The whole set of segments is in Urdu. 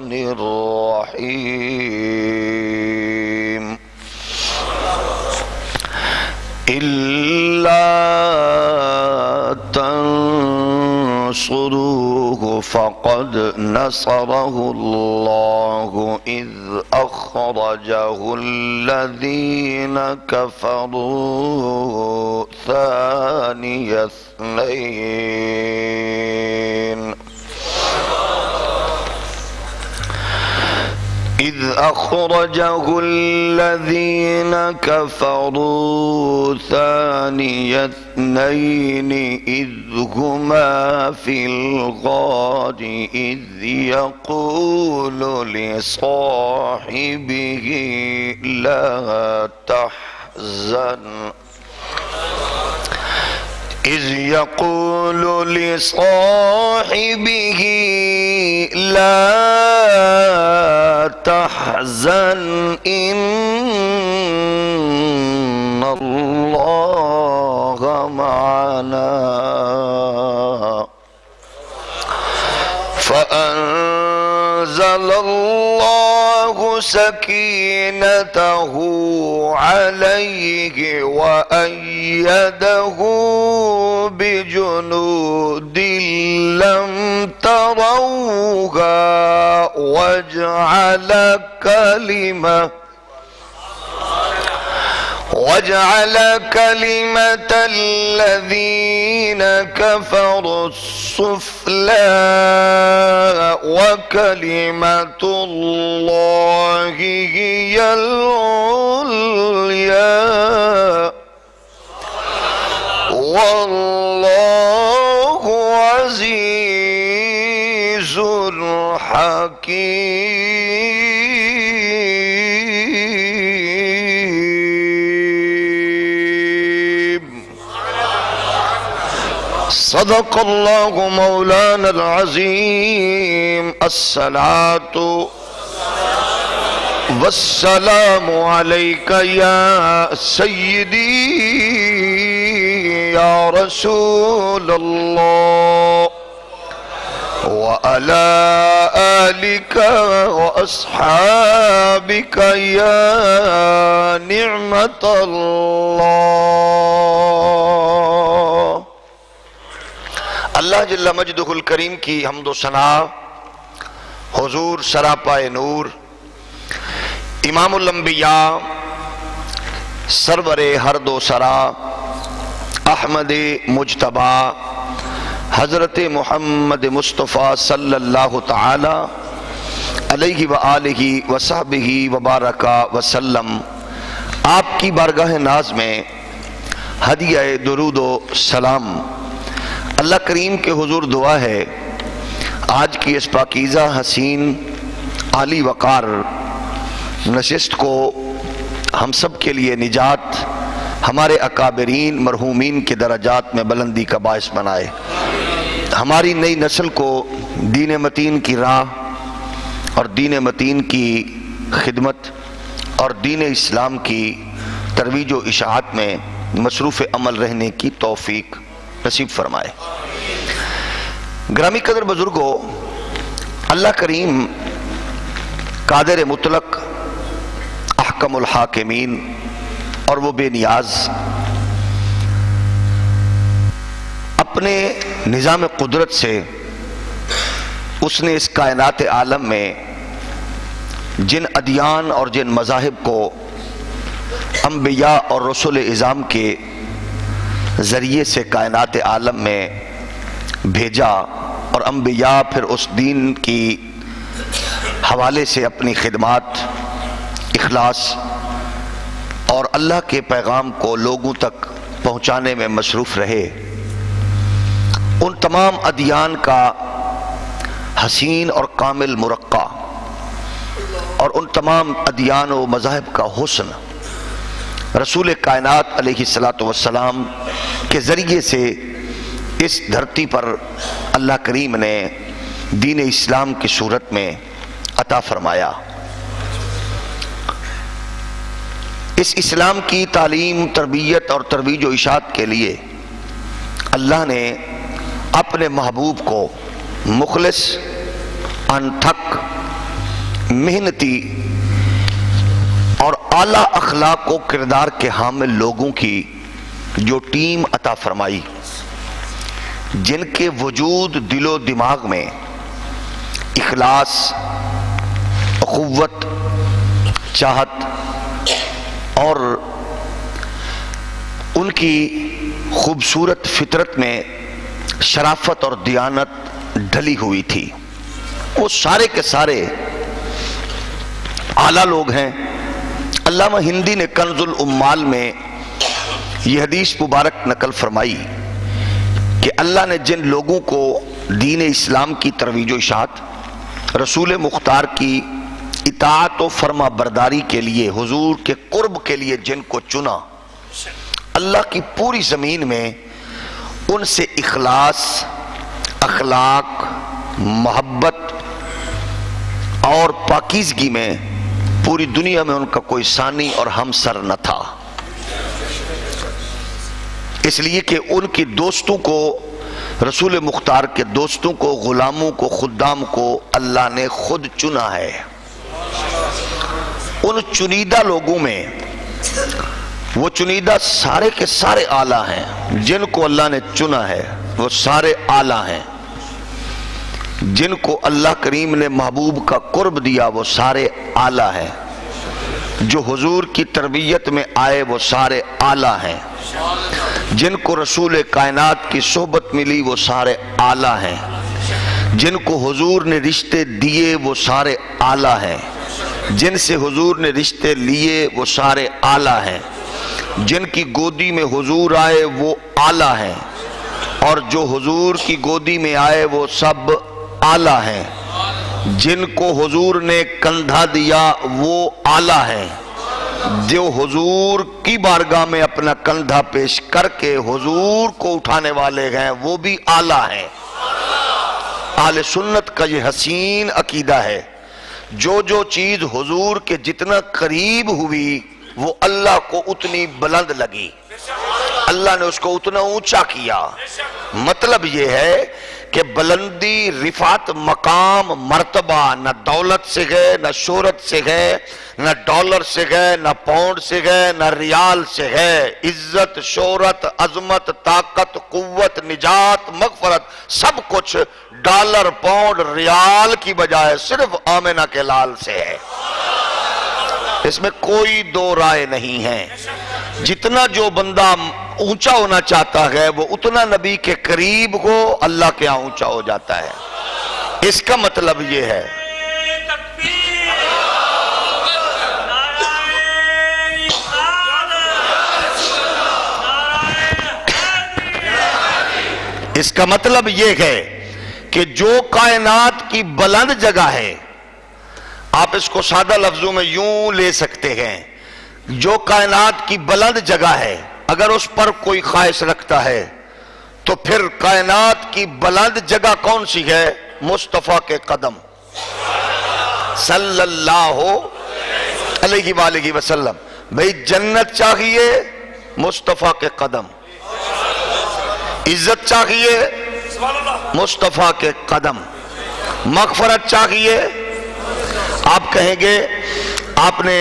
الرحمن الرحيم إلا تنصروه فقد نصره الله إذ أخرجه الذين كفروا ثاني اثنين إذ أخرجه الذين كفروا ثاني اثنين إذ هما في الغار إذ يقول لصاحبه لا تحزن إذ يقول لصاحبه لا تحزن إن الله معنا فأنزل الله سكينته عليه وأيده بجنود لم تروها وجعل كلمة الذين كفروا السفلى وكلمة الله هي العليا والله عزيز حكيم صدق الله مولانا العظيم الصلاة والسلام عليك يا سيدي يا رسول الله وعلى آلك وأصحابك يا نعمة الله اللہ جل مجدہ الکریم کی حمد و ثنا حضور سراپائے نور امام الانبیاء سرور ہر دو سرا احمد مجتبی حضرت محمد مصطفیٰ صلی اللہ تعالی علیہ وآلہ وصحبہ وبارک وسلم آپ کی بارگاہ ناز میں ہدیہ درود و سلام اللہ کریم کے حضور دعا ہے آج کی اس پاکیزہ حسین عالی وقار نشست کو ہم سب کے لیے نجات ہمارے اکابرین مرحومین کے درجات میں بلندی کا باعث بنائے ہماری نئی نسل کو دین متین کی راہ اور دین متین کی خدمت اور دین اسلام کی ترویج و اشاعت میں مصروف عمل رہنے کی توفیق نصیب فرمائے۔ گرامی قدر بزرگوں، اللہ کریم قادر مطلق احکم الحاکمین اور وہ بے نیاز اپنے نظام قدرت سے اس نے اس کائنات عالم میں جن ادیان اور جن مذاہب کو انبیاء اور رسول اعظام کے ذریعے سے کائنات عالم میں بھیجا اور انبیاء پھر اس دین کی حوالے سے اپنی خدمات، اخلاص اور اللہ کے پیغام کو لوگوں تک پہنچانے میں مصروف رہے، ان تمام ادیان کا حسین اور کامل مرقع اور ان تمام ادیان و مذاہب کا حسن رسول کائنات علیہ السلام کے ذریعے سے اس دھرتی پر اللہ کریم نے دین اسلام کی صورت میں عطا فرمایا۔ اس اسلام کی تعلیم، تربیت اور ترویج و اشاعت کے لیے اللہ نے اپنے محبوب کو مخلص، انتھک محنتی اور اعلیٰ اخلاق و کردار کے حامل لوگوں کی جو ٹیم عطا فرمائی، جن کے وجود دل و دماغ میں اخلاص، اخوت، چاہت اور ان کی خوبصورت فطرت میں شرافت اور دیانت ڈھلی ہوئی تھی، وہ سارے کے سارے اعلیٰ لوگ ہیں۔ علامہ ہندی نے کنز الامال میں یہ حدیث مبارک نقل فرمائی کہ اللہ نے جن لوگوں کو دین اسلام کی ترویج و اشاعت، رسول مختار کی اطاعت و فرما برداری کے لیے، حضور کے قرب کے لیے جن کو چنا، اللہ کی پوری زمین میں ان سے اخلاص، اخلاق، محبت اور پاکیزگی میں پوری دنیا میں ان کا کوئی ثانی اور ہمسر نہ تھا، اس لیے کہ ان کی دوستوں کو، رسول مختار کے دوستوں کو، غلاموں کو، خدام کو اللہ نے خود چنا ہے۔ ان چنیدہ لوگوں میں وہ چنیدہ سارے کے سارے اعلیٰ ہیں، جن کو اللہ نے چنا ہے وہ سارے اعلیٰ ہیں، جن کو اللہ کریم نے محبوب کا قرب دیا وہ سارے اعلیٰ ہیں، جو حضور کی تربیت میں آئے وہ سارے اعلیٰ ہیں، جن کو رسول کائنات کی صحبت ملی وہ سارے اعلیٰ ہیں، جن کو حضور نے رشتے دیے وہ سارے اعلیٰ ہیں، جن سے حضور نے رشتے لیے وہ سارے اعلیٰ ہیں، جن کی گودی میں حضور آئے وہ اعلیٰ ہیں، اور جو حضور کی گودی میں آئے وہ سب اعلیٰ ہیں، جن کو حضور نے کندھا دیا وہ اعلیٰ ہیں، جو حضور کی بارگاہ میں اپنا کندھا پیش کر کے حضور کو اٹھانے والے ہیں وہ بھی اعلیٰ ہیں۔ اہل سنت کا یہ حسین عقیدہ ہے، جو جو چیز حضور کے جتنا قریب ہوئی وہ اللہ کو اتنی بلند لگی، اللہ نے اس کو اتنا اونچا کیا۔ مطلب یہ ہے کہ بلندی، رفعت، مقام، مرتبہ نہ دولت سے گئے، نہ شہرت سے گئے، نہ ڈالر سے گئے، نہ پاؤنڈ سے گئے، نہ ریال سے گئے۔ عزت، شہرت، عظمت، طاقت، قوت، نجات، مغفرت، سب کچھ ڈالر، پاؤنڈ، ریال کی بجائے صرف آمنہ کے لال سے ہے، اس میں کوئی دو رائے نہیں ہے۔ جتنا جو بندہ اونچا ہونا چاہتا ہے وہ اتنا نبی کے قریب ہو، اللہ کے ہاں اونچا ہو جاتا ہے۔ اس کا مطلب یہ ہے اس کا مطلب یہ ہے کہ جو کائنات کی بلند جگہ ہے، آپ اس کو سادہ لفظوں میں یوں لے سکتے ہیں، جو کائنات کی بلند جگہ ہے اگر اس پر کوئی خواہش رکھتا ہے تو پھر کائنات کی بلند جگہ کون سی ہے؟ مصطفیٰ کے قدم صلی اللہ علیہ وآلہ وسلم۔ بھئی جنت چاہیے، مصطفیٰ کے قدم، عزت چاہیے، مصطفیٰ کے قدم، مغفرت چاہیے۔ آپ کہیں گے آپ نے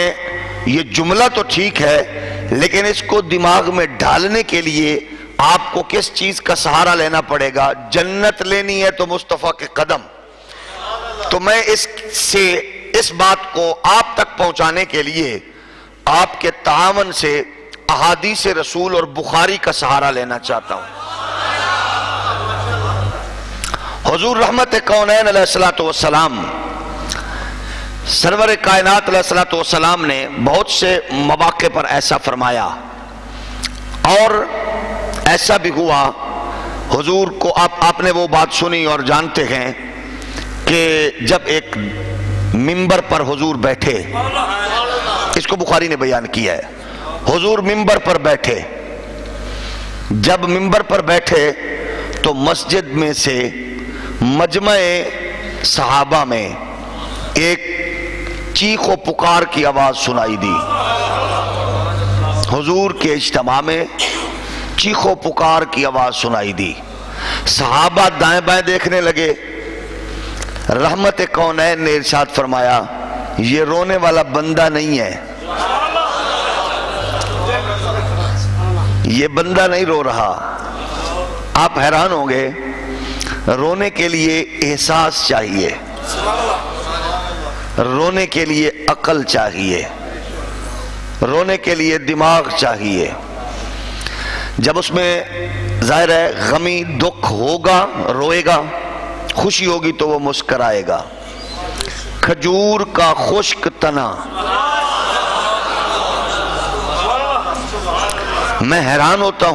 یہ جملہ تو ٹھیک ہے لیکن اس کو دماغ میں ڈالنے کے لیے آپ کو کس چیز کا سہارا لینا پڑے گا؟ جنت لینی ہے تو مصطفیٰ کے قدم۔ تو میں اس بات کو آپ تک پہنچانے کے لیے آپ کے تعاون سے احادیث رسول اور بخاری کا سہارا لینا چاہتا ہوں۔ حضور رحمت کونین علیہ السلام، سرور کائنات علیہ السلام نے بہت سے مواقع پر ایسا فرمایا، اور ایسا بھی ہوا حضور کو آپ نے وہ بات سنی اور جانتے ہیں کہ جب ایک منبر پر حضور بیٹھے، اس کو بخاری نے بیان کیا ہے، حضور منبر پر بیٹھے، جب منبر پر بیٹھے تو مسجد میں سے مجمع صحابہ میں ایک چیخ و پکار کی آواز سنائی دی۔ حضور کے اجتماع میں چیخ و پکار کی آواز سنائی دی، صحابہ دائیں بائیں دیکھنے لگے۔ رحمت کونین نے ارشاد فرمایا یہ رونے والا بندہ نہیں ہے، یہ بندہ نہیں رو رہا۔ آپ حیران ہوں گے، رونے کے لیے احساس چاہیے، رونے کے لیے عقل چاہیے، رونے کے لیے دماغ چاہیے۔ جب اس میں ظاہر ہے غمی دکھ ہوگا روئے گا، خوشی ہوگی تو وہ مسکرائے گا۔ کھجور کا خشک تنا، میں حیران ہوتا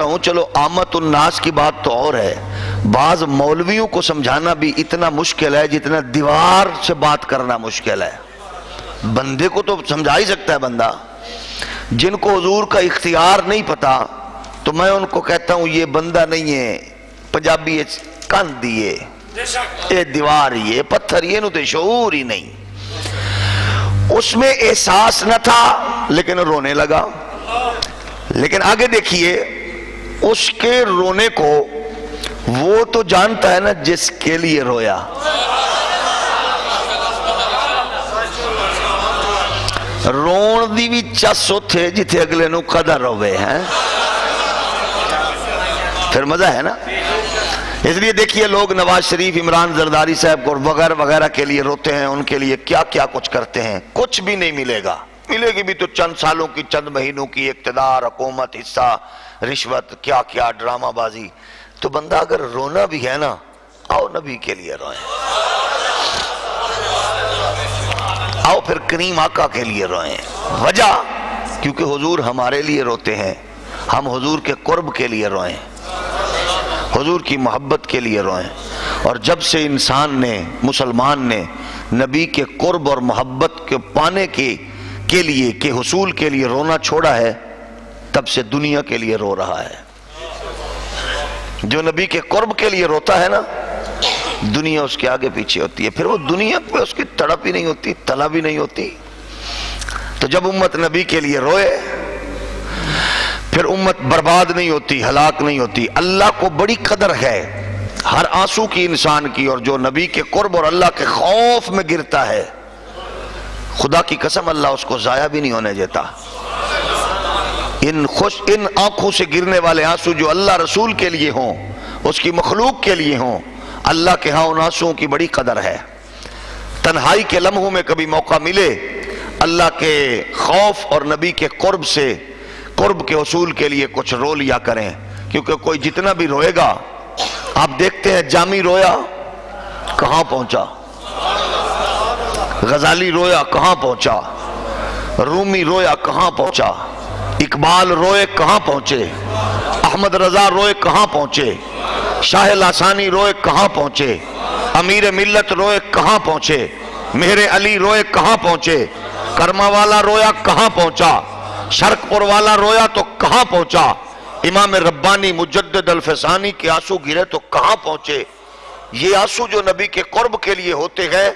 ہوں، چلو عامت الناس کی بات تو اور ہے، بعض مولویوں کو سمجھانا بھی اتنا مشکل ہے جتنا دیوار سے بات کرنا مشکل ہے۔ بندے کو تو سمجھا ہی سکتا ہے بندہ، جن کو حضور کا اختیار نہیں پتا تو میں ان کو کہتا ہوں یہ بندہ نہیں ہے، پنجابی کان دیے، یہ دیوار یہ پتھر یہ نو تے شعور ہی نہیں۔ اس میں احساس نہ تھا لیکن رونے لگا۔ لیکن آگے دیکھیے، اس کے رونے کو وہ تو جانتا ہے نا جس کے لیے رویا۔ رون دی بھی چس ہوتے جتھے اگلے نو قدر ہوئے ہیں، پھر مزہ ہے نا۔ اس لیے دیکھیے لوگ نواز شریف، عمران زرداری صاحب کو وغیرہ وغیرہ کے لیے روتے ہیں، ان کے لیے کیا کیا کچھ کرتے ہیں، کچھ بھی نہیں ملے گا، ملے گی بھی تو چند سالوں کی، چند مہینوں کی اقتدار، حکومت، حصہ، رشوت، کیا کیا ڈرامہ بازی۔ تو بندہ اگر رونا بھی ہے نا، آؤ نبی کے لیے روئیں، آؤ پھر کریم آقا کے لیے روئیں۔ وجہ کیونکہ حضور ہمارے لیے روتے ہیں، ہم حضور کے قرب کے لیے روئیں، حضور کی محبت کے لیے روئیں۔ اور جب سے انسان نے، مسلمان نے نبی کے قرب اور محبت کے پانے کے لیے، کے حصول کے لیے رونا چھوڑا ہے، تب سے دنیا کے لیے رو رہا ہے۔ جو نبی کے قرب کے لیے روتا ہے نا، دنیا اس کے آگے پیچھے ہوتی ہے، پھر وہ دنیا پہ اس کی تڑپ ہی نہیں ہوتی، طلب ہی نہیں ہوتی۔ تو جب امت نبی کے لیے روئے، پھر امت برباد نہیں ہوتی، ہلاک نہیں ہوتی۔ اللہ کو بڑی قدر ہے ہر آنسو کی انسان کی، اور جو نبی کے قرب اور اللہ کے خوف میں گرتا ہے، خدا کی قسم اللہ اس کو ضائع بھی نہیں ہونے دیتا۔ ان آنکھوں سے گرنے والے آنسو جو اللہ رسول کے لیے ہوں، اس کی مخلوق کے لیے ہوں، اللہ کے ہاں ان آنسوؤں کی بڑی قدر ہے۔ تنہائی کے لمحوں میں کبھی موقع ملے، اللہ کے خوف اور نبی کے قرب کے حصول کے لیے کچھ رو لیا کریں، کیونکہ کوئی جتنا بھی روئے گا، آپ دیکھتے ہیں جامی رویا کہاں پہنچا، غزالی رویا کہاں پہنچا، رومی رویا کہاں پہنچا، اقبال روئے کہاں پہنچے، احمد رضا روئے کہاں پہنچے، شاہ لاسانی روئے کہاں پہنچے، امیر ملت روئے کہاں پہنچے، مہر علی روئے کہاں پہنچے، کرما والا رویا کہاں پہنچا، شرک پور والا رویا تو کہاں پہنچا، امام ربانی مجدد الفسانی کے آنسو گرے تو کہاں پہنچے۔ یہ آنسو جو نبی کے قرب کے لیے ہوتے ہیں،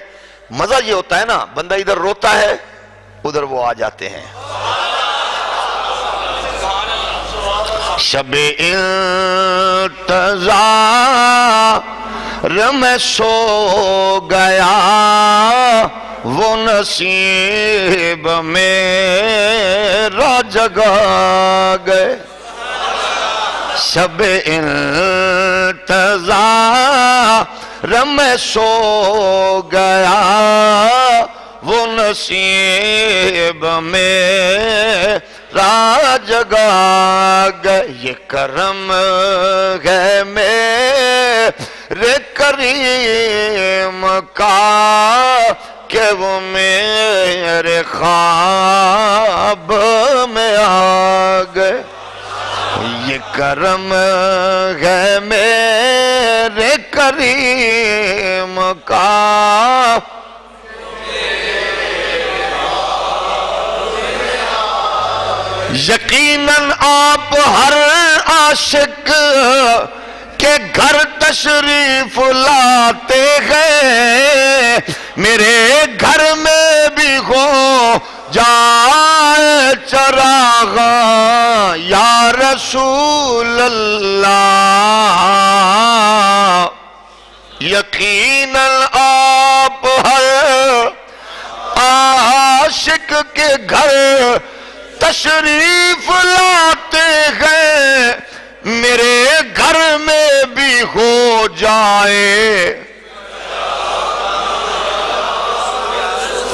مزہ یہ ہوتا ہے نا، بندہ ادھر روتا ہے ادھر وہ آ جاتے ہیں۔ شب انتظار میں سو گیا، وہ نصیب میرا جگا گئے۔ شب انتظار میں سو گیا، وہ نصیب میرا جگا گئے۔ یہ کرم ہے میرے کریم کا کہ وہ میرے خواب میں آ گئے۔ یہ کرم ہے میرے کریم کا، یقیناً آپ ہر عاشق کے گھر تشریف لاتے ہیں، میرے گھر میں بھی ہو جائے چراغ یا رسول اللہ۔ یقیناً آپ عشق کے گھر تشریف لاتے ہیں، میرے گھر میں بھی ہو جائے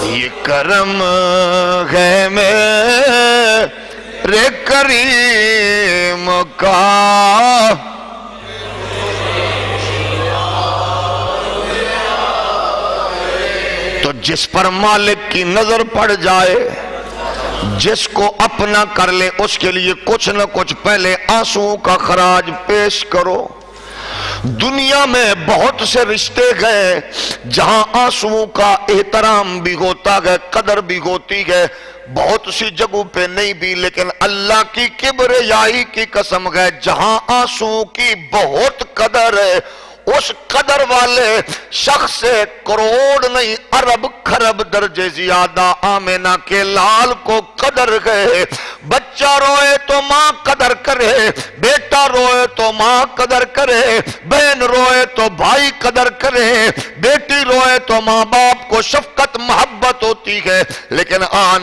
یہ کرم ہے میرے کریم کا۔ تو جس پر مالک کی نظر پڑ جائے، جس کو اپنا کر لے، اس کے لیے کچھ نہ کچھ پہلے آنسوں کا خراج پیش کرو۔ دنیا میں بہت سے رشتے گئے جہاں آنسوں کا احترام بھی ہوتا ہے، قدر بھی ہوتی ہے، بہت سی جگہوں پہ نہیں بھی، لیکن اللہ کی کبریائی کی قسم ہے جہاں آنسوں کی بہت قدر ہے، اس قدر والے شخص سے کروڑ نہیں ارب خرب درجے زیادہ آمینہ کے لال کو قدر گئے۔ بچہ روئے تو ماں قدر کرے، بیٹا روئے تو ماں قدر کرے، بہن روئے تو بھائی قدر کرے، بیٹی روئے تو ماں باپ کو شفقت محبت ہوتی ہے، لیکن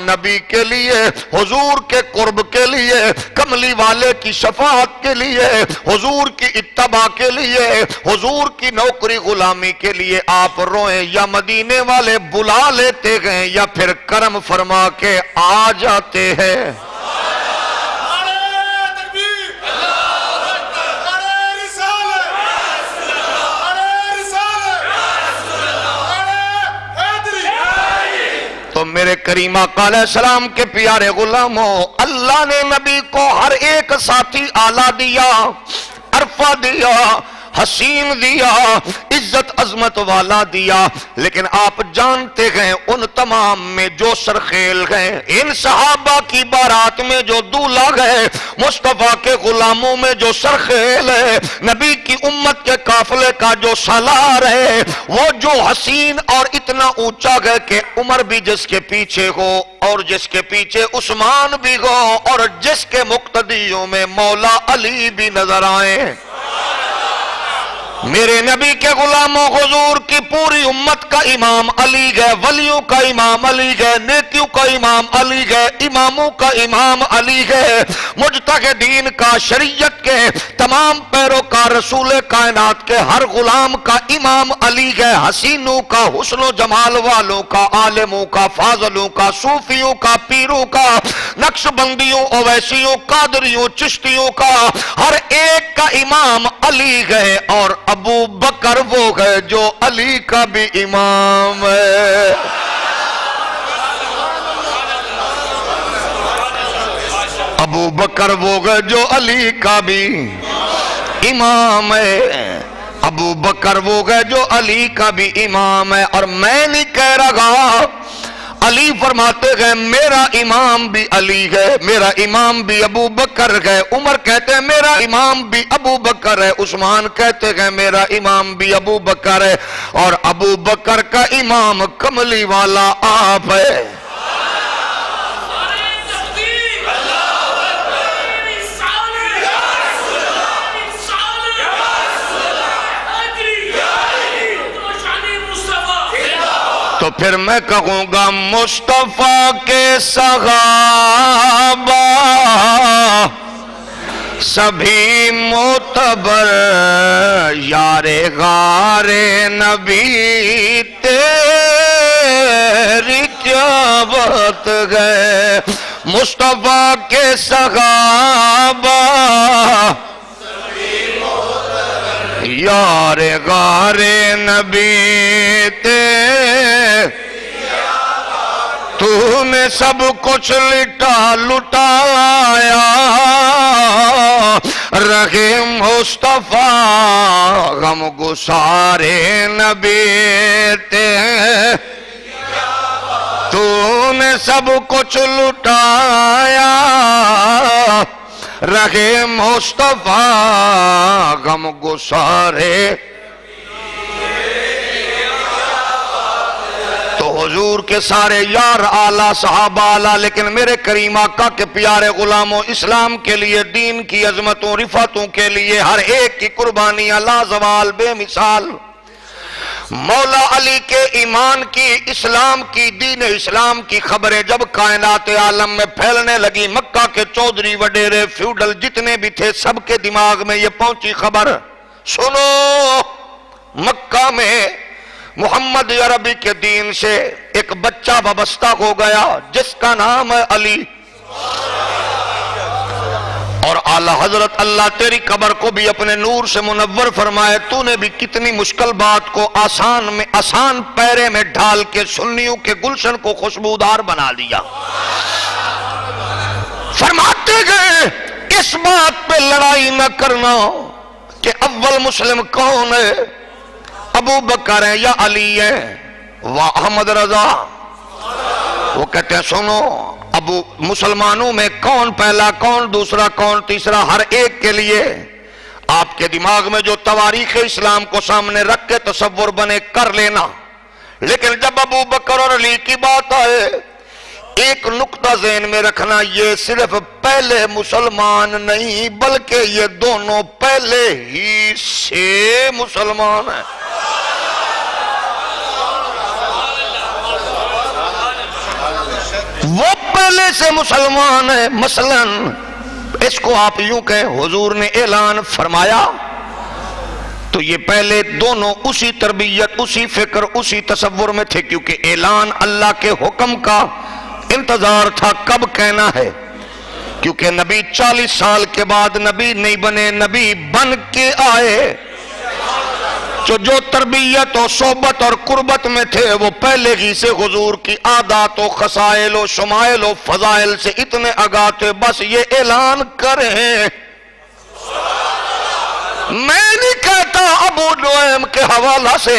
نبی کے لیے، حضور کے قرب کے لیے، کملی والے کی شفاعت کے لیے، حضور کی اتباع کے لیے، حضور کی نوکری غلامی کے لیے آپ روئیں یا مدینے والے بلا لیتے گئے یا پھر کرم فرما کے آ جاتے ہیں۔ تو میرے کریم آقا علیہ السلام کے پیارے غلاموں، اللہ نے نبی کو ہر ایک ساتھی آلہ دیا، عرفہ دیا، حسین دیا، عزت عظمت والا دیا، لیکن آپ جانتے گئے ان تمام میں جو سرخیل گئے، ان صحابہ کی بارات میں جو دولہ گئے، مصطفیٰ کے غلاموں میں جو سرخیل ہے، نبی کی امت کے قافلے کا جو سالار ہے، وہ جو حسین اور اتنا اونچا گئے کہ عمر بھی جس کے پیچھے ہو اور جس کے پیچھے عثمان بھی ہو اور جس کے مقتدیوں میں مولا علی بھی نظر آئے۔ میرے نبی کے غلاموں، حضور کی پوری امت کا امام علی ہے، ولیوں کا امام علی ہے، نیکیوں کا امام علی ہے، اماموں کا امام علی ہے، مجتہدین کا، شریعت کے تمام پیروکار، رسول کائنات کے ہر غلام کا امام علی ہے، حسینوں کا، حسن و جمال والوں کا، عالموں کا، فاضلوں کا، صوفیوں کا، پیروں کا، نقش بندیوں، اویسیوں، قادریوں، چشتیوں کا، ہر ایک کا امام علی ہے، اور ابو بکر وہ ہے جو علی کا بھی امام ہے۔ ابو بکر وہ ہے جو علی کا بھی امام ہے، ابو بکر وہ ہے جو علی کا بھی امام ہے۔ اور میں نہیں کہہ رہا، علی فرماتے گئے میرا امام بھی علی ہے، میرا امام بھی ابو بکر ہے، عمر کہتے ہیں میرا امام بھی ابو بکر ہے، عثمان کہتے ہیں میرا امام بھی ابو بکر ہے، اور ابو بکر کا امام کملی والا آپ ہے۔ تو پھر میں کہوں گا مصطفیٰ کے صحابہ سبھی معتبر، یار غار نبی تیری کیا بات ہے، مصطفیٰ کے صحابہ یار غار نبی تو نے سب کچھ لٹایا، رہے مصطفیٰ غم گسار نبی تو نے سب کچھ لٹایا، رہے مصطفیٰ غم گسارے۔ تو حضور کے سارے یار اعلیٰ، صحابہ اعلیٰ، لیکن میرے کریم آقا کے پیارے غلاموں، اسلام کے لیے، دین کی عظمتوں رفعتوں کے لیے ہر ایک کی قربانیاں لازوال بے مثال۔ مولا علی کے ایمان کی، اسلام کی، دین اسلام کی خبریں جب کائنات عالم میں پھیلنے لگی، مکہ کے چودھری وڈیرے فیوڈل جتنے بھی تھے سب کے دماغ میں یہ پہنچی خبر، سنو مکہ میں محمد عربی کے دین سے ایک بچہ وابستہ ہو گیا جس کا نام ہے علی، اور اعلی حضرت اللہ تیری قبر کو بھی اپنے نور سے منور فرمائے، تو نے بھی کتنی مشکل بات کو آسان پیرے میں ڈھال کے سنیوں کے گلشن کو خوشبودار بنا دیا۔ فرماتے گئے اس بات پہ لڑائی نہ کرنا کہ اول مسلم کون ہے، ابو بکر ہے یا علی ہے، واہ احمد رضا۔ وہ کہتے ہیں سنو، ابو مسلمانوں میں کون پہلا، کون دوسرا، کون تیسرا، ہر ایک کے لیے آپ کے دماغ میں جو تواریخ اسلام کو سامنے رکھ کے تصور بنے کر لینا، لیکن جب ابو بکر اور علی کی بات آئے ایک نقطہ ذہن میں رکھنا، یہ صرف پہلے مسلمان نہیں بلکہ یہ دونوں پہلے ہی سے مسلمان ہیں۔ وہ پہلے سے مسلمان ہے، مثلا اس کو آپ یوں کہیں حضور نے اعلان فرمایا تو یہ پہلے دونوں اسی تربیت، اسی فکر، اسی تصور میں تھے، کیونکہ اعلان اللہ کے حکم کا انتظار تھا کب کہنا ہے، کیونکہ نبی 40 سال کے بعد نبی نہیں بنے، نبی بن کے آئے، جو تربیت و صحبت اور قربت میں تھے وہ پہلے ہی سے حضور کی عادات و خصائل و شمائل و فضائل سے اتنے آگاہ تھے، بس یہ اعلان کریں۔ میں نہیں کہتا، ابو نعیم کے حوالہ سے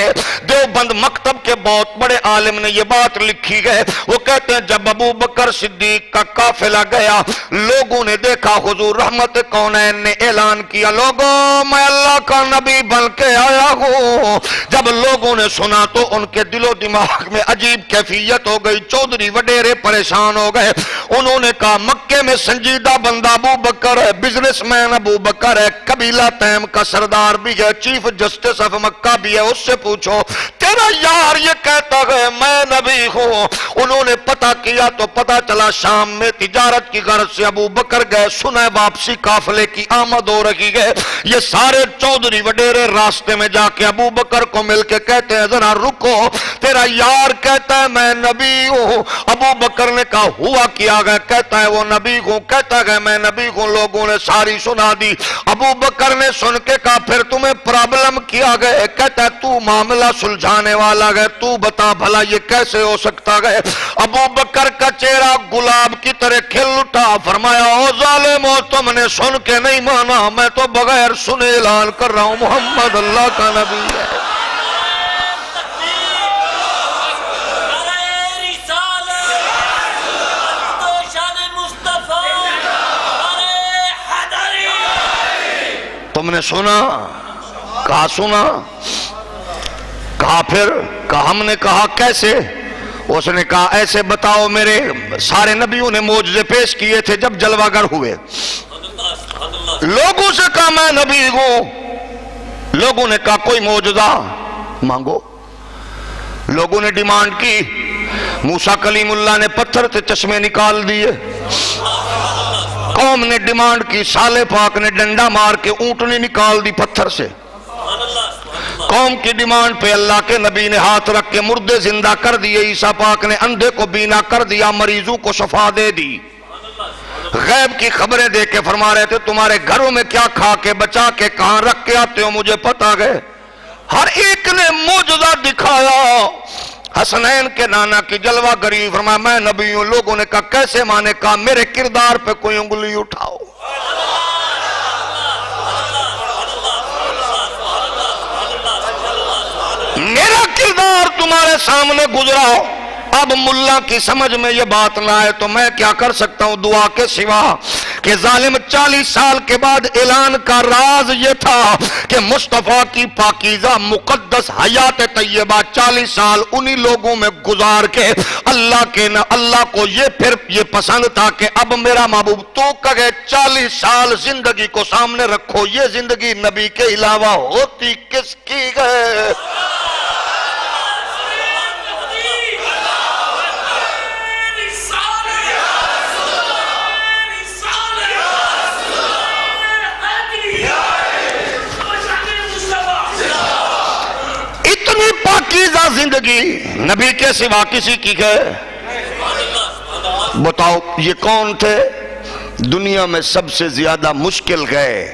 دیوبند مکتب کے بہت بڑے عالم نے یہ بات لکھی ہے، وہ کہتے ہیں جب ابو بکر صدیق کا قافلہ گیا، لوگوں نے دیکھا حضور رحمت کونین نے اعلان کیا، لوگوں میں اللہ کا نبی بن کے آیا ہوں۔ جب لوگوں نے سنا تو ان کے دل و دماغ میں عجیب کیفیت ہو گئی، چودھری وڈیرے پریشان ہو گئے، انہوں نے کہا مکے میں سنجیدہ بندہ ابو بکر ہے، بزنس مین ابو بکر ہے، قبیلہ تیم کا سردار بھی ہے، چیف جسٹس آف مکہ بھی ہے، اس سے پوچھو تیرا یار یہ کہتا ہے میں نبی ہوں۔ انہوں نے پتہ کیا تو پتہ چلا شام میں تجارت کی غرض سے ابو بکر گئے، سنا واپسی قافلے کی آمد ہو رہی ہے، یہ سارے چودھری وڈیرے راستے میں جا کے ابو بکر کو مل کے کہتے ہیں ذرا رکو، تیرا یار کہتا ہے میں نبی ہوں۔ ابو بکر نے کہا ہوا کیا گیا، کہتا ہے وہ نبی ہوں، کہتا ہے میں نبی ہوں، لوگوں نے ساری سنا دی۔ ابو بکر نے سن کے کہا پھر تمہیں پرابلم کیا گئے، کہتا ہے تو معاملہ سلجھانے والا گئے، تو بتا بھلا یہ کیسے ہو سکتا گئے۔ ابو بکر کا چہرہ گلاب کی طرح کھل اٹھا، فرمایا او ظالمو تم نے سن کے نہیں مانا، میں تو بغیر سنے اعلان کر رہا ہوں محمد اللہ کا نبی ہے۔ تم نے سنا؟ کہا سنا۔ کہا پھر؟ کہا ہم نے کہا کیسے؟ اس نے کہا ایسے بتاؤ، میرے سارے نبیوں نے معجزے پیش کیے تھے جب جلوہ گر ہوئے، لوگوں سے کہا میں نبی ہوں، لوگوں نے کہا کوئی معجزہ مانگو، لوگوں نے ڈیمانڈ کی، موسیٰ کلیم اللہ نے پتھر سے چشمے نکال دیے، قوم نے ڈیمانڈ کی، صالح پاک نے ڈنڈا مار کے اونٹنی نکال دی پتھر سے، قوم کی ڈیمانڈ پہ اللہ کے نبی نے ہاتھ رکھ کے مردے زندہ کر دیے، عیسیٰ پاک نے اندھے کو بینا کر دیا، مریضوں کو شفا دے دی، غیب کی خبریں دے کے فرما رہے تھے تمہارے گھروں میں کیا کھا کے بچا کے کہاں رکھ کے آتے ہو مجھے پتا گئے، ہر ایک نے معجزہ دکھایا۔ حسنین کے نانا کی جلوہ گری، فرمایا میں نبی ہوں، لوگوں نے کہا کیسے مانے؟ کہا میرے کردار پہ کوئی انگلی اٹھاؤ۔ میرا کردار تمہارے سامنے گزرا، اب ملا کی سمجھ میں یہ بات نہ آئے تو میں کیا کر سکتا ہوں دعا کے سوا کہ ظالم 40 سال کے بعد اعلان کا راز یہ تھا کہ مصطفیٰ کی پاکیزہ مقدس حیات طیبہ 40 سال انہی لوگوں میں گزار کے اللہ کو یہ پسند تھا کہ اب میرا محبوب تو کہے 40 سال زندگی کو سامنے رکھو، یہ زندگی نبی کے علاوہ ہوتی کس کی ہے؟ پاکیزہ زندگی نبی کے سوا کسی کی ہے؟ بتاؤ یہ کون تھے؟ دنیا میں سب سے زیادہ مشکل گئے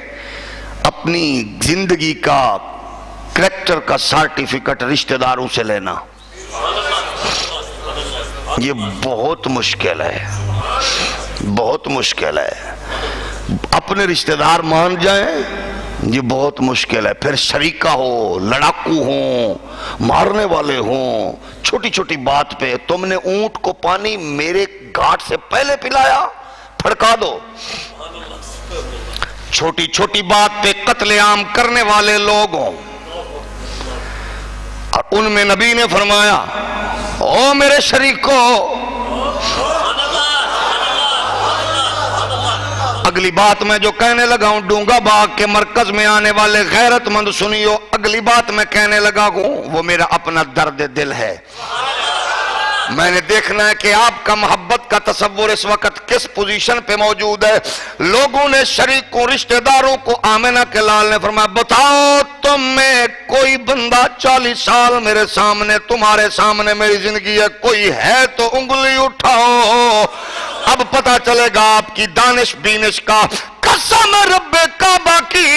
اپنی زندگی کا کریکٹر کا سرٹیفکیٹ رشتہ داروں سے لینا. یہ بہت مشکل ہے، بہت مشکل ہے. اپنے رشتہ دار مان جائیں یہ بہت مشکل ہے. پھر شریکہ ہو، لڑاکو ہوں، مارنے والے ہوں. چھوٹی چھوٹی بات پہ تم نے اونٹ کو پانی میرے گھاٹ سے پہلے پلایا، پھڑکا دو. چھوٹی چھوٹی بات پہ قتل عام کرنے والے لوگ ہوں. اور ان میں نبی نے فرمایا او میرے شریکو، اگلی بات میں جو کہنے لگا ہوں ڈونگا باغ کے مرکز میں آنے والے غیرت مند سنیو، اگلی بات میں کہنے لگا ہوں وہ میرا اپنا درد دل ہے. میں نے دیکھنا ہے کہ آپ کا محبت کا تصور اس وقت کس پوزیشن پہ موجود ہے. لوگوں نے شریکوں رشتہ داروں کو آمنہ کے لال نے فرمایا بتاؤ تم میں کوئی بندہ 40 سال میرے سامنے تمہارے سامنے میری زندگی ہے، کوئی ہے تو انگلی اٹھاؤ. اب پتا چلے گا آپ کی دانش بینش کا. قسم رب کعبہ کی،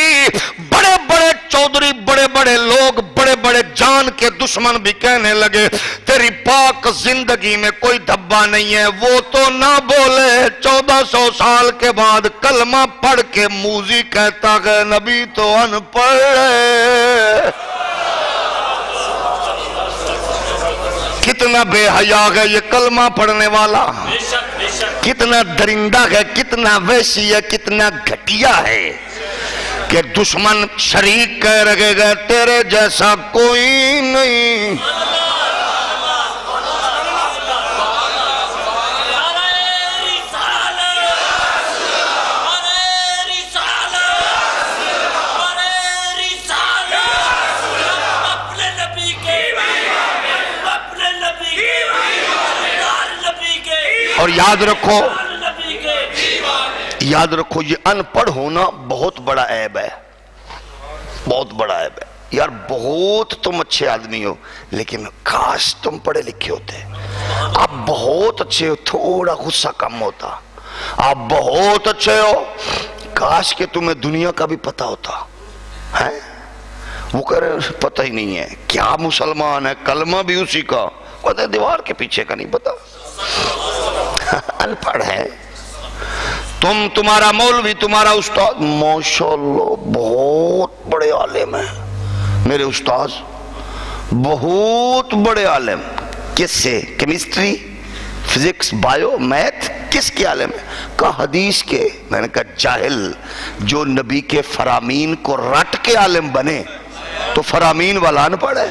بڑے بڑے چودھری، بڑے بڑے لوگ، بڑے بڑے جان کے دشمن بھی کہنے لگے تیری پاک زندگی میں کوئی دھبا نہیں ہے. وہ تو نہ بولے 1400 سال کے بعد کلمہ پڑھ کے موزی کہتا ہے نبی تو ان پڑھ ہے. کتنا بے حیا ہے یہ کلمہ پڑھنے والا، کتنا درندہ ہے، کتنا وحشی ہے، کتنا گھٹیا ہے کہ دشمن شریک کہہ رہے گئے تیرے جیسا کوئی نہیں. اور یاد رکھو یہ ان پڑھ ہونا بہت بڑا عیب ہے، بہت بڑا عیب ہے. یار بہت تم اچھے آدمی ہو لیکن کاش تم پڑھے لکھے ہوتے. آپ بہت اچھے ہو، تھوڑا غصہ کم ہوتا. آپ بہت اچھے ہو، کاش کہ تمہیں دنیا کا بھی پتا ہوتا ہے. وہ کہہ رہے پتہ ہی نہیں ہے کیا مسلمان ہے، کلمہ بھی اسی کا، کہتے دیوار کے پیچھے کا نہیں پتا. ان پڑھ ہے. تمہارا مولوی، تمہارا استاد ماشاءاللہ بہت بڑے عالم ہیں. میرے استاد بہت بڑے عالم. کس سے؟ Chemistry, physics, bio, math. کس کے عالم ہے؟ کہا حدیث کے. میں نے کہا جاہل، جو نبی کے فرامین کو رٹ کے عالم بنے تو فرامین والا ان پڑھ ہے.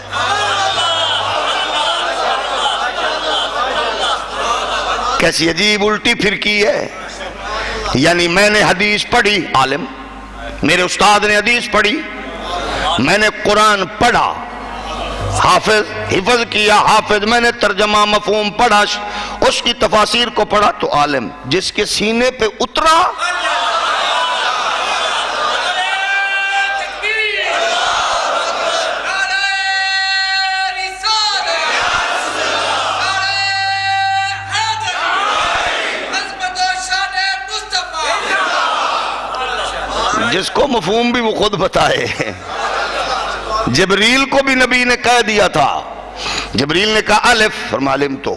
کیسی عجیب الٹی پھرکی ہے. یعنی میں نے حدیث پڑھی، عالم. میرے استاد نے حدیث پڑھی، میں نے قرآن پڑھا، حفظ کیا، حافظ. میں نے ترجمہ مفہوم پڑھا، اس کی تفاسیر کو پڑھا تو عالم. جس کے سینے پہ اترا جس کو مفہوم بھی وہ خود بتائے. جبریل کو بھی نبی نے کہہ دیا تھا. جبریل نے کہا الف، فرما علم تو،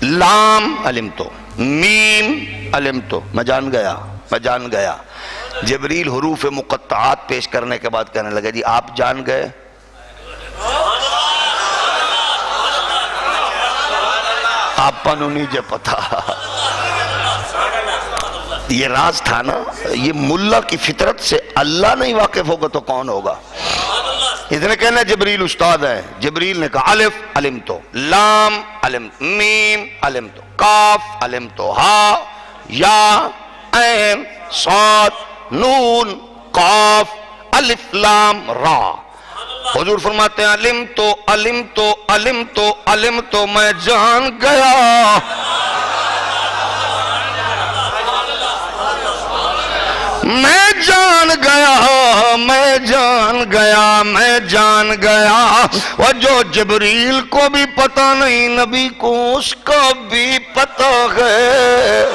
لام علم تو، میم علم تو. میں جان گیا. جبریل حروف مقطعات پیش کرنے کے بعد کہنے لگا جی آپ جان گئے. آپ پنو نہیں جے پتا. یہ راز تھا نا. یہ ملا کی فطرت سے اللہ نہیں واقف ہوگا تو کون ہوگا. اس نے کہنا جبریل استاد ہے. جبریل نے کہا الف علم تو، لام علم، میم علم تو، کاف علم تو، ہا یا عین صاد نون قاف الف لام را. حضور فرماتے ہیں علم تو علم تو علم تو علم تو میں جان گیا. میں جان گیا میں جان گیا میں جان گیا، وہ جو جبریل کو بھی پتہ نہیں نبی کو اس کا بھی پتہ ہے،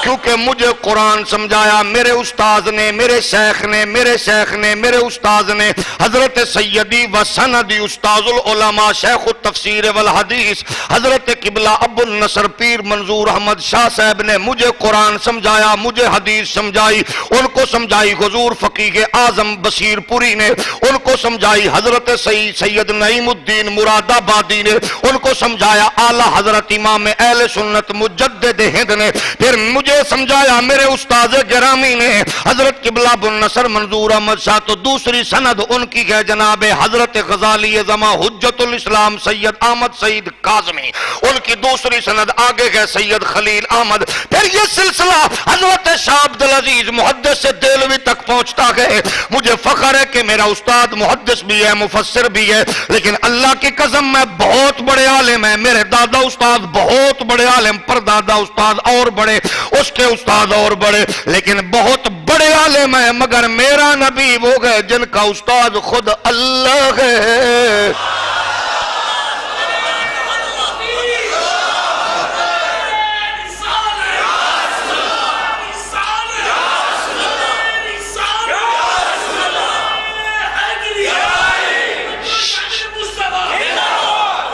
کیونکہ مجھے قرآن سمجھایا میرے استاذ نے، میرے شیخ نے، میرے شیخ نے، میرے استاذ نے، حضرت سیدی و سندی استاذ العلماء شیخ التفسیر والحدیث حضرت قبلہ ابو النصر پیر منظور احمد شاہ صاحب نے مجھے قرآن سمجھایا، مجھے حدیث سمجھائی، ان کو سمجھائی حضور فقیہ اعظم بصیر پوری نے، ان کو سمجھائی حضرت سید نعیم الدین مراد آبادی نے، ان کو سمجھایا اعلیٰ حضرت امام اہل سنت مجدد ہند نے، پھر مجھے سمجھایا میرے استاذ گرامی نے حضرت قبلہ ابو النصر منظور احمد شاہ، تو دوسری سند ان کی ہے جناب حضرت غزالی زماں حجت الاسلام سید احمد سعید کاظمی، ان کی دوسری سند آگے ہے سید خلیل احمد، پھر یہ سلسلہ حضرت شاہ عبدالعزیز محدث دہلوی تک پہنچتا گئے۔ مجھے فخر ہے کہ میرا استاد محدث بھی ہے، مفسر بھی ہے، لیکن اللہ کی قسم میں بہت بڑے عالم ہیں، میرے دادا استاد بہت بڑے عالم، پر دادا استاد اور بڑے، اس کے استاد اور بڑے، لیکن بہت بڑے عالم ہیں، مگر میرا نبی وہ گئے جن کا استاد خود اللہ ہے۔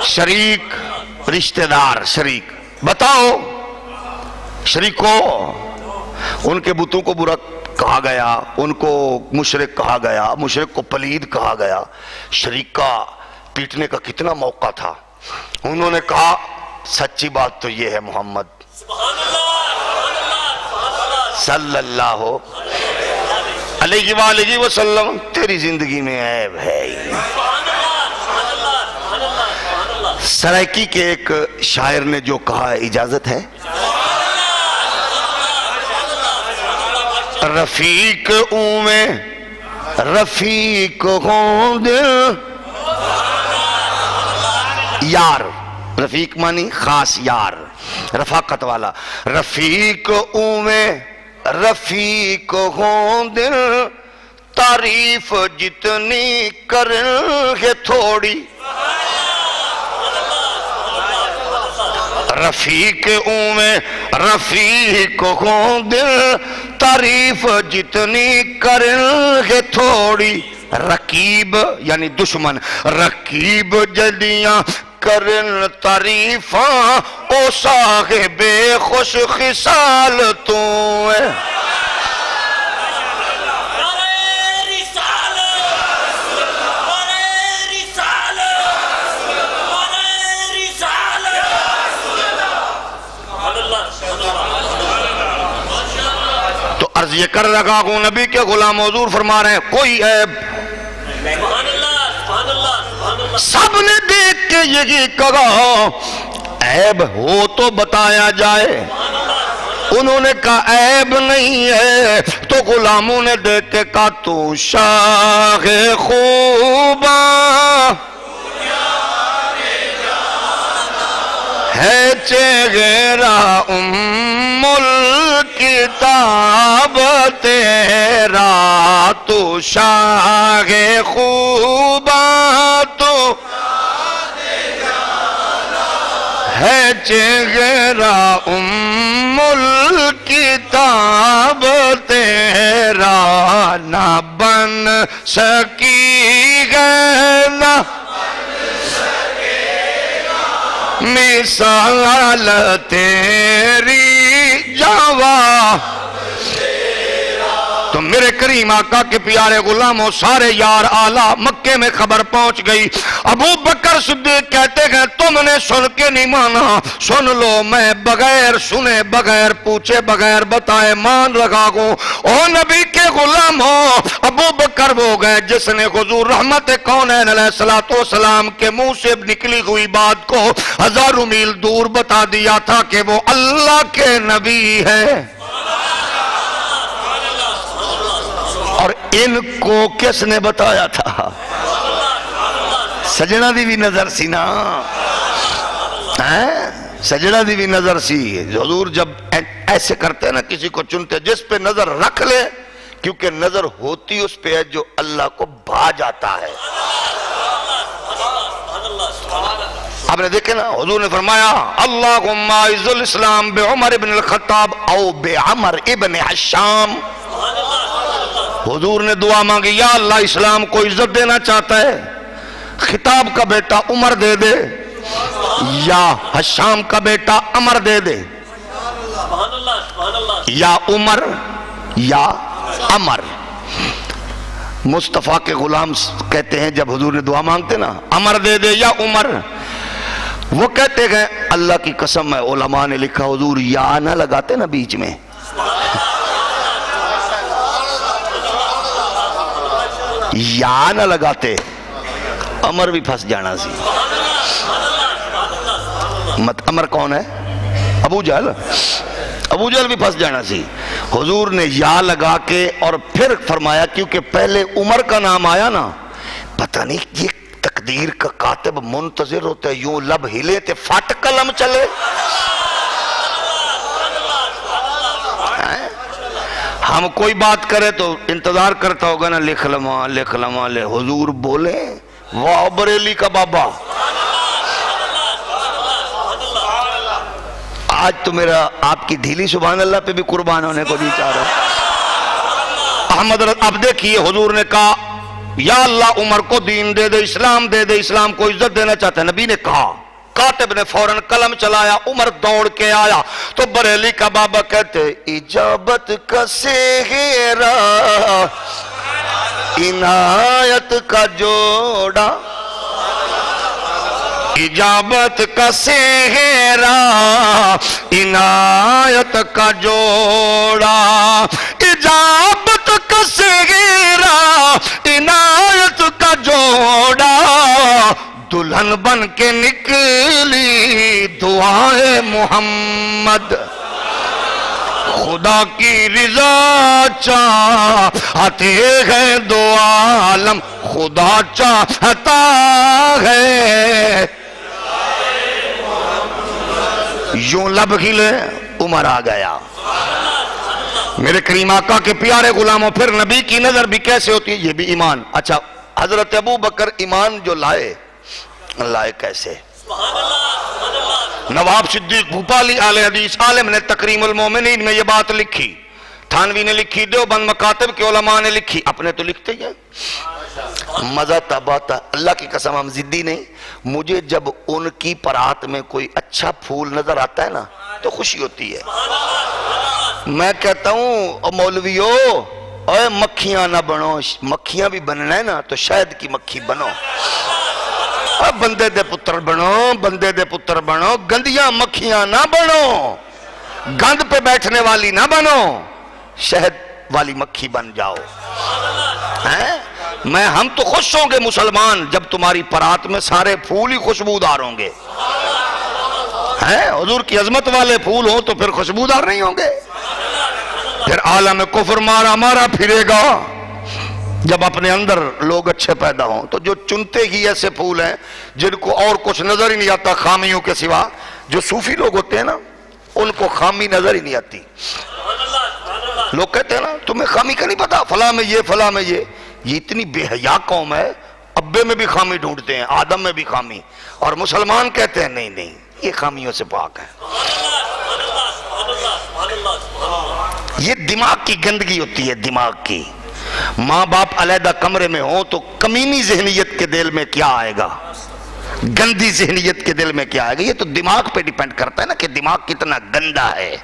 شریک رشتہ دار، شریک بتاؤ شریکو، ان کے بتوں کو برا کہا گیا، ان کو مشرک کہا گیا، مشرک کو پلید کہا گیا، شریک کا پیٹنے کا کتنا موقع تھا، انہوں نے کہا سچی بات تو یہ ہے محمد صلی اللہ علیہ وآلہ وسلم تیری زندگی میں عیب ہے ہی۔ سرائکی کے ایک شاعر نے جو کہا اجازت ہے؟ رفیق ہوں میں رفیق ہوں دل، یار، رفیق مانی خاص یار، رفاقت والا، رفیق ہوں میں رفیق ہوں دل، تعریف جتنی کریں گے تھوڑی، رفیق ہوں میں رفیق ہوں دل، تعریف جتنی کریں گے تھوڑی، رقیب یعنی دشمن، رقیب جدیاں کرن تعریفاں، او صاحب خوش خصال تو ہے۔ عرض یہ کر رکھا ہوں نبی کے غلام حضور فرما رہے ہیں کوئی عیب، سب نے دیکھ کے یہی کہا عیب ہو تو بتایا جائے، انہوں نے کہا عیب نہیں ہے، تو غلاموں نے دیکھ کے کہا تو شاہ خوباں ہے چہرہ ام الکتاب تیرا، تو شاہ خوباں تو ہے چہرہ ام الکتاب تیرا، نہ بن سکی ہے نہ مثال تیری جواب۔ تو میرے کریم آقا کے پیارے غلاموں سارے یار آلہ مکے میں خبر پہنچ گئی، ابو بکر صدیق کہتے ہیں تم نے سن کے نہیں مانا، سن لو میں بغیر سنے بغیر پوچھے بغیر بتائے مان رکھا ہوں۔ او نبی کے غلاموں، ابو بکر وہ گئے جس نے حضور رحمت کونین علیہ السلام کے منہ سے نکلی ہوئی بات کو ہزاروں میل دور بتا دیا تھا کہ وہ اللہ کے نبی ہے۔ اور ان کو کس نے بتایا تھا؟ سجنہ دی بھی نظر سی نا، سجنہ دی بھی نظر سی۔ حضور جب ایسے کرتے نا کسی کو چنتے، جس پہ نظر رکھ لے کیونکہ نظر ہوتی اس پہ ہے جو اللہ کو بھا جاتا ہے. آپ نے دیکھے نا حضور نے فرمایا اللہم اعز الاسلام بعمر ابن الخطاب او بعمر ابن حشام. حضور نے دعا مانگی یا اللہ اسلام کو عزت دینا چاہتا ہے خطاب کا بیٹا عمر دے دے یا حشام کا بیٹا عمر دے دے, یا عمر یا عمر. مصطفیٰ کے غلام کہتے ہیں جب حضور نے دعا مانگتے نا عمر دے دے یا عمر, وہ کہتے گئے اللہ کی قسم ہے علماء نے لکھا حضور یا نہ لگاتے نا بیچ میں, یا نہ لگاتے عمر بھی پھنس جانا سی. عمر کون ہے؟ ابو جہل. ابو جہل بھی پھنس جانا سی. حضور نے یا لگا کے اور پھر فرمایا کیونکہ پہلے عمر کا نام آیا نا, پتہ نہیں یہ تقدیر کا کاتب منتظر ہوتا ہے یوں لب ہلے تے فٹ قلم چلے. ہم کوئی بات کرے تو انتظار کرتا ہوگا نا لکھ لما لے حضور بولے واہ بریلی کا بابا. آج تو میرا آپ کی دھیلی سبحان اللہ پہ بھی قربان ہونے کو نہیں چاہ رہا. احمد اب دیکھیے حضور نے کہا یا اللہ عمر کو دین دے دے, اسلام دے دے, اسلام کو عزت دینا چاہتا ہے. نبی نے کہا, کاتب نے فوراً قلم چلایا, عمر دوڑ کے آیا تو بریلی کا بابا کہتے اجابت کا سہرا عنایت کا جوڑا, اجابت کا سہرا عنایت کا جوڑا, اجابت کا سہرا عنایت کا جوڑا, دلہن بن کے نکلی دعائے محمد, خدا کی رضا چاہتے ہیں دو عالم, خدا چاہتا ہے. یوں لب ہلے عمر آ گیا. میرے کریم آقا کے پیارے غلاموں پھر نبی کی نظر بھی کیسے ہوتی ہے, یہ بھی ایمان. اچھا حضرت ابو بکر ایمان جو لائے کیسے؟ نواب صدیق بھوپالی اہل حدیث عالم نے تکریم المومنین میں یہ بات لکھی, تھانوی نے لکھی, دیوبند مکاتب کے علماء نے لکھی, اپنے تو لکھتے ہی ہیں. مزہ تب آتا, اللہ کی قسم ہم ضدی نہیں, مجھے جب ان کی پرات میں کوئی اچھا پھول نظر آتا ہے نا تو خوشی ہوتی ہے. میں کہتا ہوں مولویو اوے مکھیاں نہ بنو, مکھیاں بھی بننا ہے نا تو شہد کی مکھی بنو, بندے دے پتر بنو, بندے دے پتر بنو, گندیاں مکھیاں نہ بنو, گند پہ بیٹھنے والی نہ بنو, شہد والی مکھی بن جاؤ. ہم تو خوش ہوں گے مسلمان جب تمہاری پرات میں سارے پھول ہی خوشبودار ہوں گے. حضور کی عظمت والے پھول ہوں تو پھر خوشبودار نہیں ہوں گے. پھر عالم کفر مارا پھرے گا جب اپنے اندر لوگ اچھے پیدا ہوں. تو جو چنتے ہی ایسے پھول ہیں جن کو اور کچھ نظر ہی نہیں آتا خامیوں کے سوا, جو صوفی لوگ ہوتے ہیں نا ان کو خامی نظر ہی نہیں آتی. لوگ کہتے ہیں نا تمہیں خامی کا نہیں پتا, فلاں میں یہ فلاں میں یہ اتنی بے حیا قوم ہے, ابے میں بھی خامی ڈھونڈتے ہیں, آدم میں بھی خامی, اور مسلمان کہتے ہیں نہیں یہ خامیوں سے پاک ہے. یہ دماغ کی گندگی ہوتی ہے, دماغ کی. ماں باپ علیحدہ کمرے میں ہوں تو کمینی ذہنیت کے دل میں کیا آئے گا, گندی ذہنیت کے دل میں کیا آئے گا. یہ تو دماغ پہ ڈیپینڈ کرتا ہے نا کہ دماغ کتنا گندا ہے.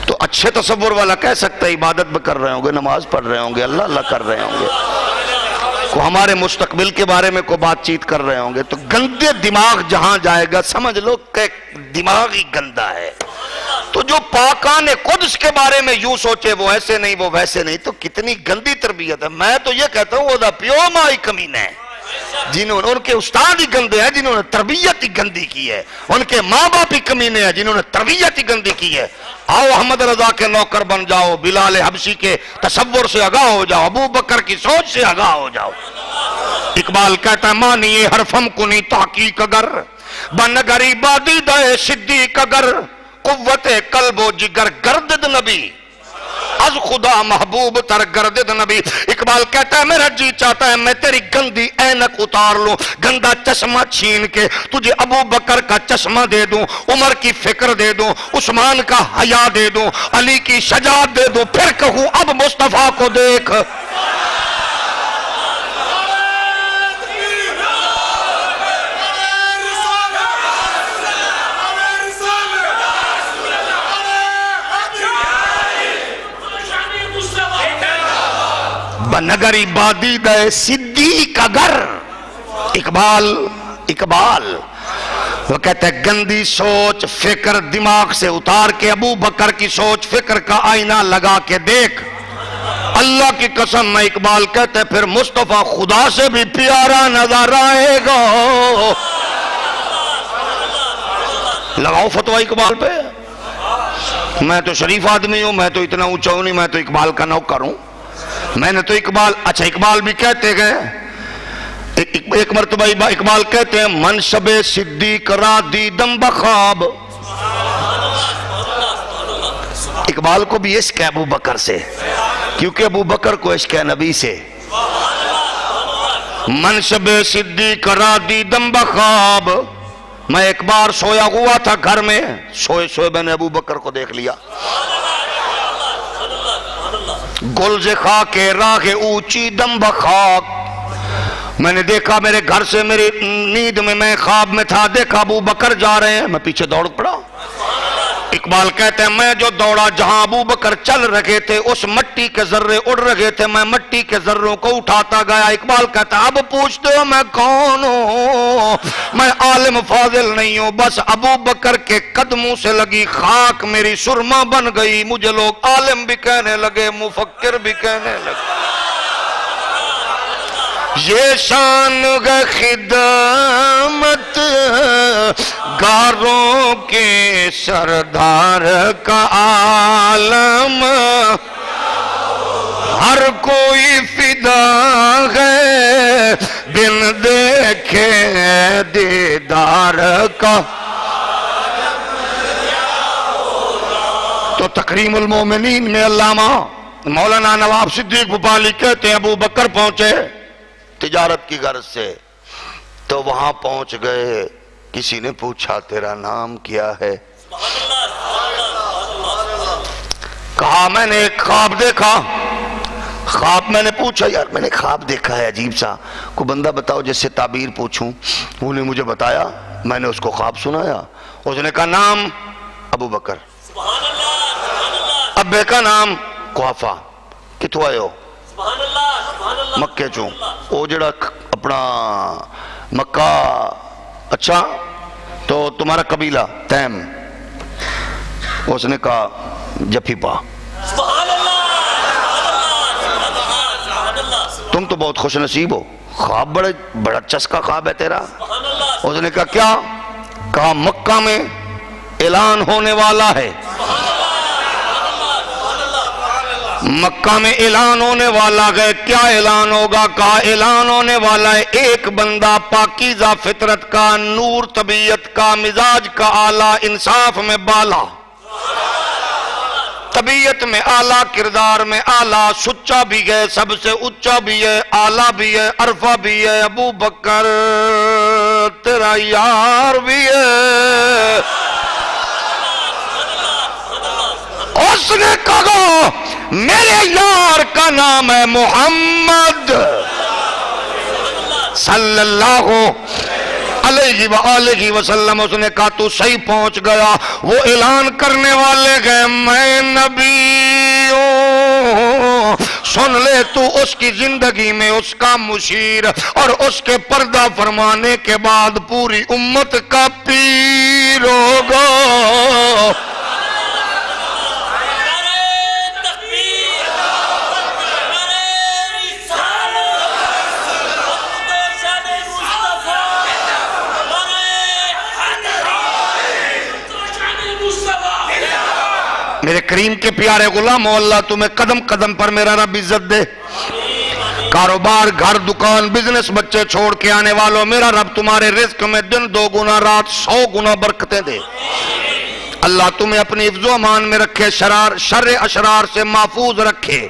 تو اچھے تصور والا کہہ سکتا ہے عبادت بھی کر رہے ہوں گے, نماز پڑھ رہے ہوں گے, اللہ کر رہے ہوں گے, کو ہمارے مستقبل کے بارے میں کو بات چیت کر رہے ہوں گے. تو گندے دماغ جہاں جائے گا سمجھ لو کہ دماغ ہی گندا ہے. تو جو پاکان قدس کے بارے میں یوں سوچے وہ ایسے نہیں وہ ویسے نہیں, تو کتنی گندی تربیت ہے. میں تو یہ کہتا ہوں وہ دا پیو مائی کمینہ ہے, جنہوں نے ان کے استاد ہی گندے ہیں, جنہوں نے تربیت ہی گندی کی ہے. ان کے ماں باپ ہی کمینے ہیں جنہوں نے تربیت ہی گندی کی ہے. آؤ احمد رضا کے نوکر بن جاؤ, بلال حبشی کے تصور سے آگاہ ہو جاؤ, ابو بکر کی سوچ سے آگاہ ہو جاؤ. اقبال کہتا ہے مانیے حرفم کنی تحقیق اگر بن غریبادی دے صدیق اگر قوت قلب و جگر گردد نبی. از خدا محبوب تر گردد نبی. اقبال کہتا ہے میرا جی چاہتا ہے میں تیری گندی اینک اتار لوں, گندا چشمہ چھین کے تجھے ابو بکر کا چشمہ دے دوں, عمر کی فکر دے دوں, عثمان کا حیا دے دوں, علی کی شجاعت دے دوں, پھر کہوں اب مصطفیٰ کو دیکھ. بنگری بادی دے صدیق اگر. اقبال وہ کہتے ہیں گندی سوچ فکر دماغ سے اتار کے ابو بکر کی سوچ فکر کا آئینہ لگا کے دیکھ. اللہ کی قسم میں اقبال کہتے ہیں پھر مصطفیٰ خدا سے بھی پیارا نظر آئے گا. لگاؤ فتوہ اقبال پہ. میں تو شریف آدمی ہوں, میں تو اتنا اونچا ہوں نہیں, میں تو اقبال کا نوکر ہوں. میں نے تو اچھا اقبال بھی کہتے گئے, ایک مرتبہ اقبال کہتے ہیں منشب صدیق را دیدم بخواب. اقبال کو بھی عشق ہے ابو بکر سے, کیونکہ ابو بکر کو عشق ہے نبی سے. منشب صدیق را دیدم بخواب. میں ایک بار سویا ہوا تھا گھر میں, سوئے میں نے ابو بکر کو دیکھ لیا. گلز خاک راہ اونچی دم بخاک. میں نے دیکھا میرے گھر سے میری نیند میں خواب میں تھا, دیکھا ابو بکر جا رہے ہیں, میں پیچھے دوڑ پڑا. اقبال کہتے ہیں میں جو دوڑا جہاں ابو بکر چل رہے تھے اس مٹی کے ذرے اڑ رہے تھے, میں مٹی کے ذروں کو اٹھاتا گیا. اقبال کہتا ہے اب پوچھتے ہو میں کون ہوں؟ میں عالم فاضل نہیں ہوں, بس ابو بکر کے قدموں سے لگی خاک میری سرما بن گئی. مجھے لوگ عالم بھی کہنے لگے, مفکر بھی کہنے لگے. یہ شان ہے خدمت گاروں کے سردار کا عالم, ہر کوئی فدا ہے بن دیکھے دیدار کا. تو تکریم المومنین میں علامہ مولانا نواب صدیق بھوپالی کہتے ہیں ابو بکر پہنچے تجارت کی غرض سے, تو وہاں پہنچ گئے. کسی نے پوچھا تیرا نام کیا ہے؟ کہا میں نے ایک خواب دیکھا. خواب میں نے پوچھا یار میں نے خواب دیکھا ہے عجیب سا, کوئی بندہ بتاؤ جس سے تعبیر پوچھوں. انہوں نے مجھے بتایا, میں نے اس کو خواب سنایا. اس نے کہا نام ابو بکر, ابے کا نام قحافہ. کتوں آئے ہو؟ مکے چوں. وہ جڑا اپنا مکہ. اچھا تو تمہارا قبیلہ تیم. اس نے کہا جفی پا. تم تو بہت خوش نصیب ہو, خواب بڑا چسکا خواب ہے تیرا. اس نے کہا کیا؟ کہا مکہ میں اعلان ہونے والا ہے. مکہ میں اعلان ہونے والا ہے. کیا اعلان ہوگا؟ کہا اعلان ہونے والا ہے ایک بندہ پاکیزہ فطرت کا, نور طبیعت کا, مزاج کا اعلیٰ, انصاف میں بالا, طبیعت میں اعلیٰ, کردار میں اعلیٰ, سچا بھی ہے, سب سے اچا بھی ہے, اعلیٰ بھی ہے, عرفہ بھی ہے. ابو بکر تیرا یار بھی ہے. اس نے کہا میرے یار کا نام ہے محمد صلی اللہ علیہ وآلہ وسلم. اس نے کہا تو صحیح پہنچ گیا. وہ اعلان کرنے والے گئے میں نبی ہوں, سن لے تو اس کی زندگی میں اس کا مشیر اور اس کے پردہ فرمانے کے بعد پوری امت کا پیر ہوگا. میرے کریم کے پیارے غلامو, اللہ تمہیں قدم قدم پر میرا رب عزت دے. کاروبار, گھر, دکان, بزنس, بچے چھوڑ کے آنے والوں, میرا رب تمہارے رزق میں دن 2 گنا رات 100 گنا برکتیں دے. اللہ تمہیں اپنی حفظ و امان میں رکھے، شر اشرار سے محفوظ رکھے۔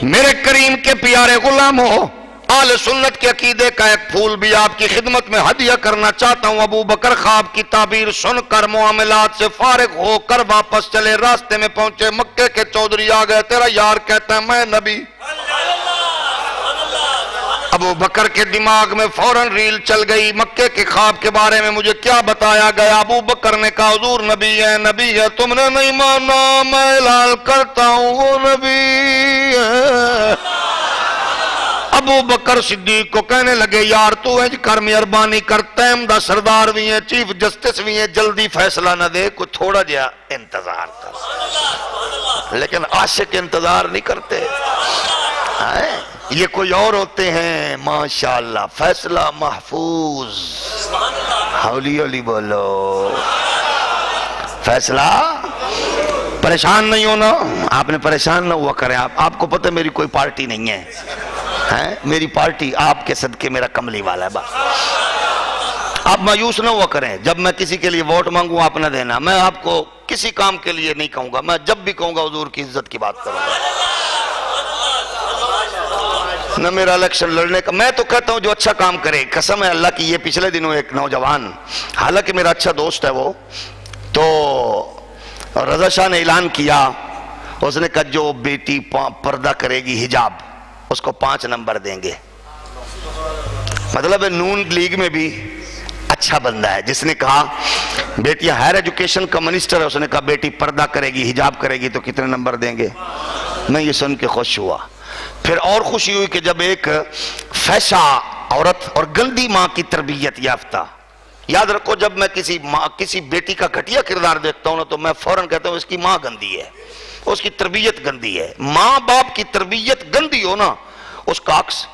میرے کریم کے پیارے غلاموں، آل سنت کے عقیدے کا ایک پھول بھی آپ کی خدمت میں ہدیہ کرنا چاہتا ہوں۔ ابو بکر خواب کی تعبیر سن کر معاملات سے فارغ ہو کر واپس چلے، راستے میں پہنچے، مکے کے چودھری آ گئے، تیرا یار کہتا ہے میں نبی۔ ابو بکر کے دماغ میں فوراً ریل چل گئی، مکے کے خواب کے بارے میں مجھے کیا بتایا گیا؟ ابو بکر نے کہا حضور نبی ہے، تم نے نہیں مانا، میں اعلان کرتا ہوں وہ نبی ہے۔ ابو بکر صدیق کو کہنے لگے یار تو انج کر، مہربانی کر، تیم دا سردار بھی ہیں، چیف جسٹس بھی ہیں، جلدی فیصلہ نہ دے، کوئی تھوڑا جہا انتظار کر۔ لیکن عاشق انتظار نہیں کرتے، یہ کوئی اور ہوتے ہیں ماشاءاللہ، فیصلہ محفوظ۔ ہولی ہولی بولو، فیصلہ پریشان نہیں ہونا۔ آپ نے پریشان نہ ہوا کریں، آپ کو پتہ میری کوئی پارٹی نہیں ہے، میری پارٹی آپ کے صدقے میرا کملی والا ہے بس۔ آپ مایوس نہ ہوا کریں، جب میں کسی کے لیے ووٹ مانگوں آپ نہ دینا، میں آپ کو کسی کام کے لیے نہیں کہوں گا، میں جب بھی کہوں گا حضور کی عزت کی بات کروں گا، نہ میرا الیکشن لڑنے کا۔ میں تو کہتا ہوں جو اچھا کام کرے، قسم ہے اللہ کی، یہ پچھلے دنوں ایک نوجوان، حالانکہ میرا اچھا دوست ہے وہ، تو رضا شاہ نے اعلان کیا، اس نے کہا جو بیٹی پردہ کرے گی حجاب اس کو 5 نمبر دیں گے۔ مطلب نون لیگ میں بھی اچھا بندہ ہے، جس نے کہا بیٹی ہائر ایجوکیشن کا منسٹر ہے، اس نے کہا بیٹی پردہ کرے گی حجاب کرے گی تو کتنے نمبر دیں گے۔ میں یہ سن کے خوش ہوا۔ پھر اور خوشی ہوئی کہ جب ایک فحشہ عورت اور گندی ماں کی تربیت یافتہ، یاد رکھو جب میں کسی بیٹی کا گھٹیا کردار دیکھتا ہوں نا تو میں فوراً کہتا ہوں اس کی ماں گندی ہے، اس کی تربیت گندی ہے۔ ماں باپ کی تربیت گندی ہو نا اس کا عکس،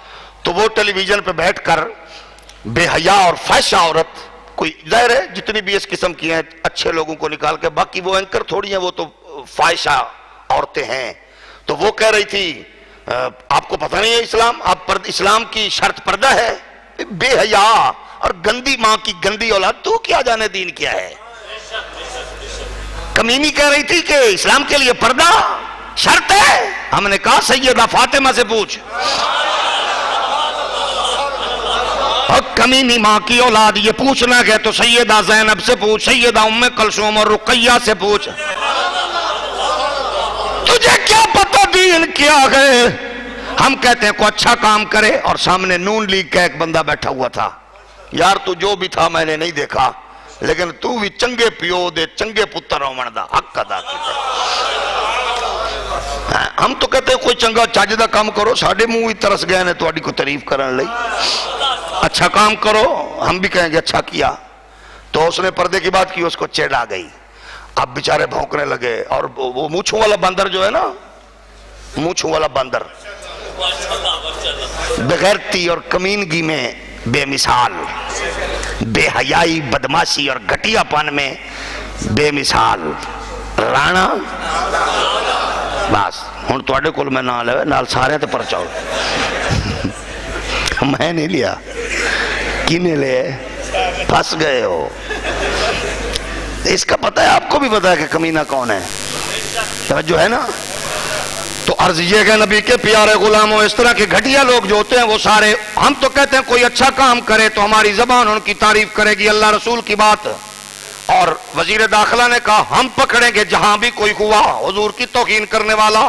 تو وہ ٹیلی ویژن پہ بیٹھ کر بے حیا اور فحشہ عورت، کوئی ظاہر ہے جتنی بھی اس قسم کی ہیں اچھے لوگوں کو نکال کے، باقی وہ اینکر تھوڑی ہیں، وہ تو فحشہ عورتیں ہیں۔ تو وہ کہہ رہی تھی آپ کو پتہ نہیں ہے اسلام کی شرط پردہ ہے، بے حیا اور گندی ماں کی گندی اولاد، تو کیا جانے دین کیا ہے۔ کمینی کہہ رہی تھی کہ اسلام کے لیے پردہ شرط ہے۔ ہم نے کہا سیدہ فاطمہ سے پوچھ، اور کمینی ماں کی اولاد یہ پوچھنا کہ تو سیدہ زینب سے پوچھ، سیدہ ام کلثوم اور رقیہ سے پوچھ، تجھے کیا پتہ دین کیا ہے۔ ہم کہتے ہیں کوئی اچھا کام کرے، اور سامنے نون لیگ کا ایک بندہ بیٹھا ہوا تھا، یار تو جو بھی تھا میں نے نہیں دیکھا، لیکن تو بھی چنگے پیو دے چنگے پتر ہومن دا حق ادا کیتے۔ ہم تو کہتے ہیں کوئی چنگا چج دا کام کرو، ساڈے منہ ہی ترس گئے نے تہاڈی کو تعریف کرن لئی، اچھا کام کرو، ہم بھی کہیں گے اچھا کیا۔ تو اس نے پردے کی بات کی، اس کو چڑ آ گئی، اب بیچارے بھونکنے لگے، اور وہ مونچھوں والا بندر جو ہے نا، مونچھوں والا بندر بغیرتی اور کمینگی میں بے مثال، بے حیائی بدماشی اور گھٹیا پن میں بے مثال رانا۔ بس ہن تواڈے کول میں نال ہے، نال سارے تے پرچا ہو، میں نہیں لیا، کینے لے پھنس گئے ہو۔ اس کا پتہ ہے، آپ کو بھی پتہ ہے کہ کمینہ کون ہے، توجہ ہے نا۔ تو عرض یہ کہ نبی کے پیارے غلاموں، اس طرح کے گھٹیا لوگ جو ہوتے ہیں وہ سارے، ہم تو کہتے ہیں کوئی اچھا کام کرے تو ہماری زبان ان کی تعریف کرے گی، اللہ رسول کی بات۔ اور وزیر داخلہ نے کہا ہم پکڑیں گے جہاں بھی کوئی ہوا حضور کی توہین کرنے والا،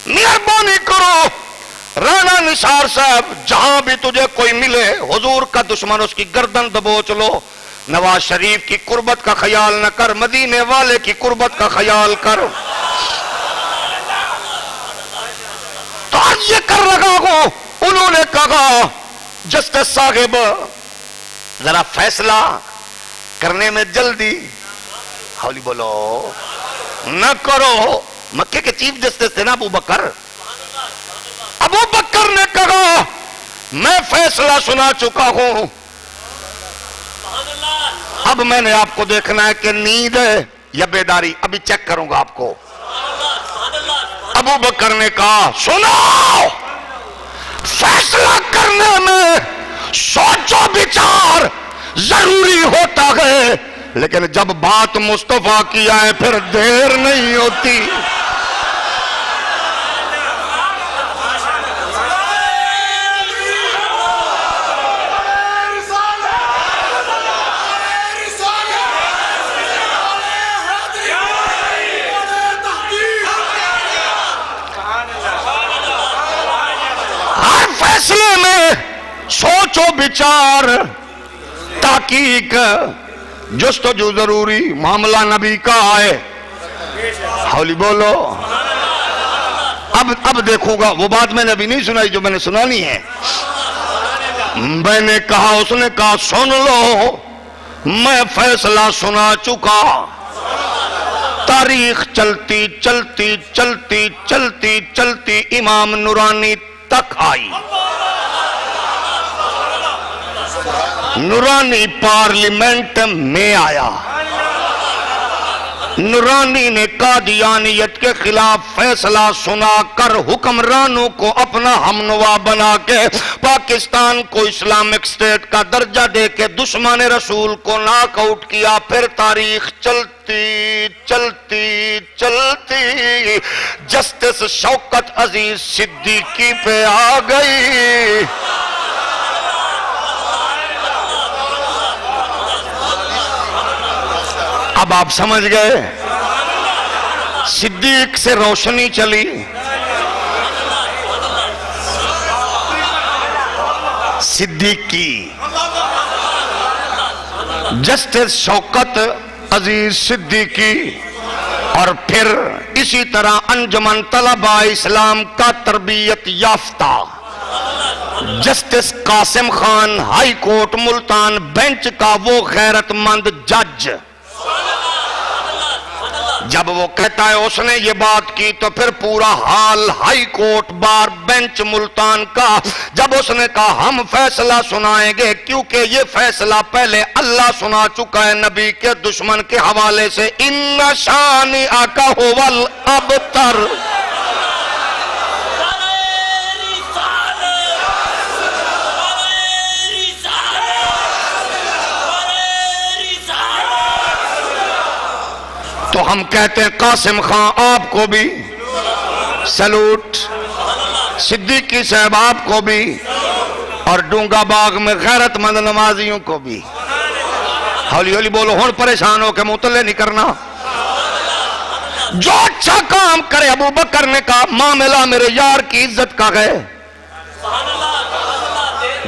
مہربانی کرو رانا نثار صاحب، جہاں بھی تجھے کوئی ملے حضور کا دشمن اس کی گردن دبوچ لو، نواز شریف کی قربت کا خیال نہ کر، مدینے والے کی قربت کا خیال کر۔ تو آج یہ کر رہا ہوں، انہوں نے کہا جسٹس صاحب ذرا فیصلہ کرنے میں جلدی، ہولی بولو، نہ کرو۔ مکے کے چیف جسٹس تھے نا ابو بکر، ابو بکر نے کہا میں فیصلہ سنا چکا ہوں، اب میں نے آپ کو دیکھنا ہے کہ نیند ہے یا بیداری، ابھی چیک کروں گا آپ کو۔ ابو بکر نے کہا سنو، فیصلہ کرنے میں سوچ و بچار ضروری ہوتا ہے، لیکن جب بات مصطفیٰ کی آئے پھر دیر نہیں ہوتی. ہر فیصلے میں سوچ و بچار تحقیق جستجو ضروری. معاملہ نبی کا آئے ہولی بولو. اب دیکھوں گا وہ بات میں نے ابھی نہیں سنائی جو میں نے سنانی ہے. میں نے کہا اس نے کہا سن لو میں فیصلہ سنا چکا. تاریخ چلتی چلتی چلتی چلتی چلتی امام نورانی تک آئی. نورانی پارلیمنٹ میں آیا. نورانی نے قادیانیت کے خلاف فیصلہ سنا کر حکمرانوں کو اپنا ہمنوا بنا کے پاکستان کو اسلامک اسٹیٹ کا درجہ دے کے دشمن رسول کو ناک آؤٹ کیا. پھر تاریخ چلتی چلتی چلتی جسٹس شوکت عزیز صدیقی پہ آ گئی. اب آپ سمجھ گئے صدیق سے روشنی چلی. صدیقی جسٹس شوکت عزیز صدیقی اور پھر اسی طرح انجمن طلباء اسلام کا تربیت یافتہ justice Qasim Khan high court Multan bench کا وہ غیرت مند جج. جب وہ کہتا ہے اس نے یہ بات کی تو پھر پورا حال high court bar bench Multan کا. جب اس نے کہا ہم فیصلہ سنائیں گے کیونکہ یہ فیصلہ پہلے اللہ سنا چکا ہے نبی کے دشمن کے حوالے سے. ان شانئک ھو الابتر. تو ہم کہتے ہیں قاسم خان آپ کو بھی سلوٹ, صدیقی صاحب آپ کو بھی, اور ڈونگا باغ میں غیرت مند نمازیوں کو بھی. ہولی ہولی بولو ہون پریشان ہو کے مطلع نہیں کرنا. جو اچھا کام کرے ابو بکر نے کہا معاملہ میرے یار کی عزت کا گئے.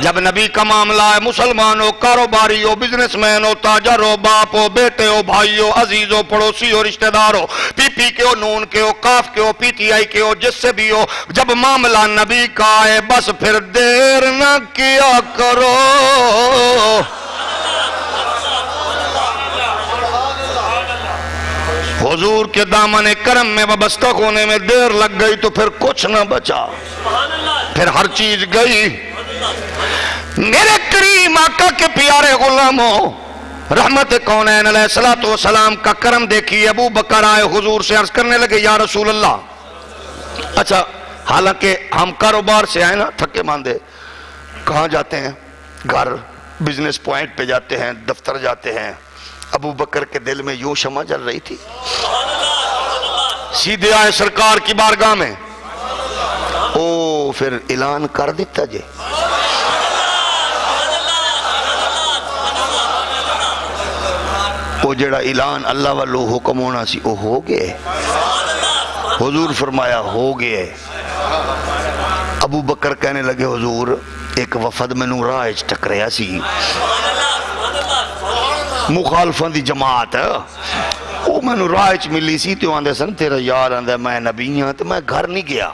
جب نبی کا معاملہ ہے مسلمان ہو, کاروباری ہو, بزنس مین ہو, تاجر ہو, باپ ہو, بیٹے ہو, بھائی ہو, عزیز ہو, پڑوسی ہو, رشتہ دار ہو, پی پی کے ہو, نون کے ہو, کاف کے ہو, پی ٹی آئی کے ہو, جس سے بھی ہو, جب معاملہ نبی کا ہے بس پھر دیر نہ کیا کرو. حضور کے دامن کرم میں وابستہ ہونے میں دیر لگ گئی تو پھر کچھ نہ بچا, پھر ہر چیز گئی. میرے کریم آقا کے پیارے غلاموں, رحمت کونین علیہ الصلوۃ والسلام کا کرم دیکھیے. ابو بکر آئے حضور سے عرض کرنے لگے یا رسول اللہ. اچھا حالانکہ ہم کاروبار سے آئے نا تھکے ماندے, کہاں جاتے ہیں؟ گھر, بزنس پوائنٹ پہ جاتے ہیں, دفتر جاتے ہیں. ابو بکر کے دل میں یوں شمع جل رہی تھی. سیدھے آئے سرکار کی بارگاہ میں. او پھر اعلان کر دیتا جے. وہ جڑا اعلان اللہ والو حکم ہونا سی وہ ہو گئے. حضور فرمایا ہو گئے. ابو بکر کہنے لگے حضور ایک وفد میں نو راہ ٹکریا سی, مخالفان دی جماعت وہ میں نو راہ ملی سی. تو آندے سن تیرا یار آندے میں نبی ہاں, تو میں گھر نہیں گیا.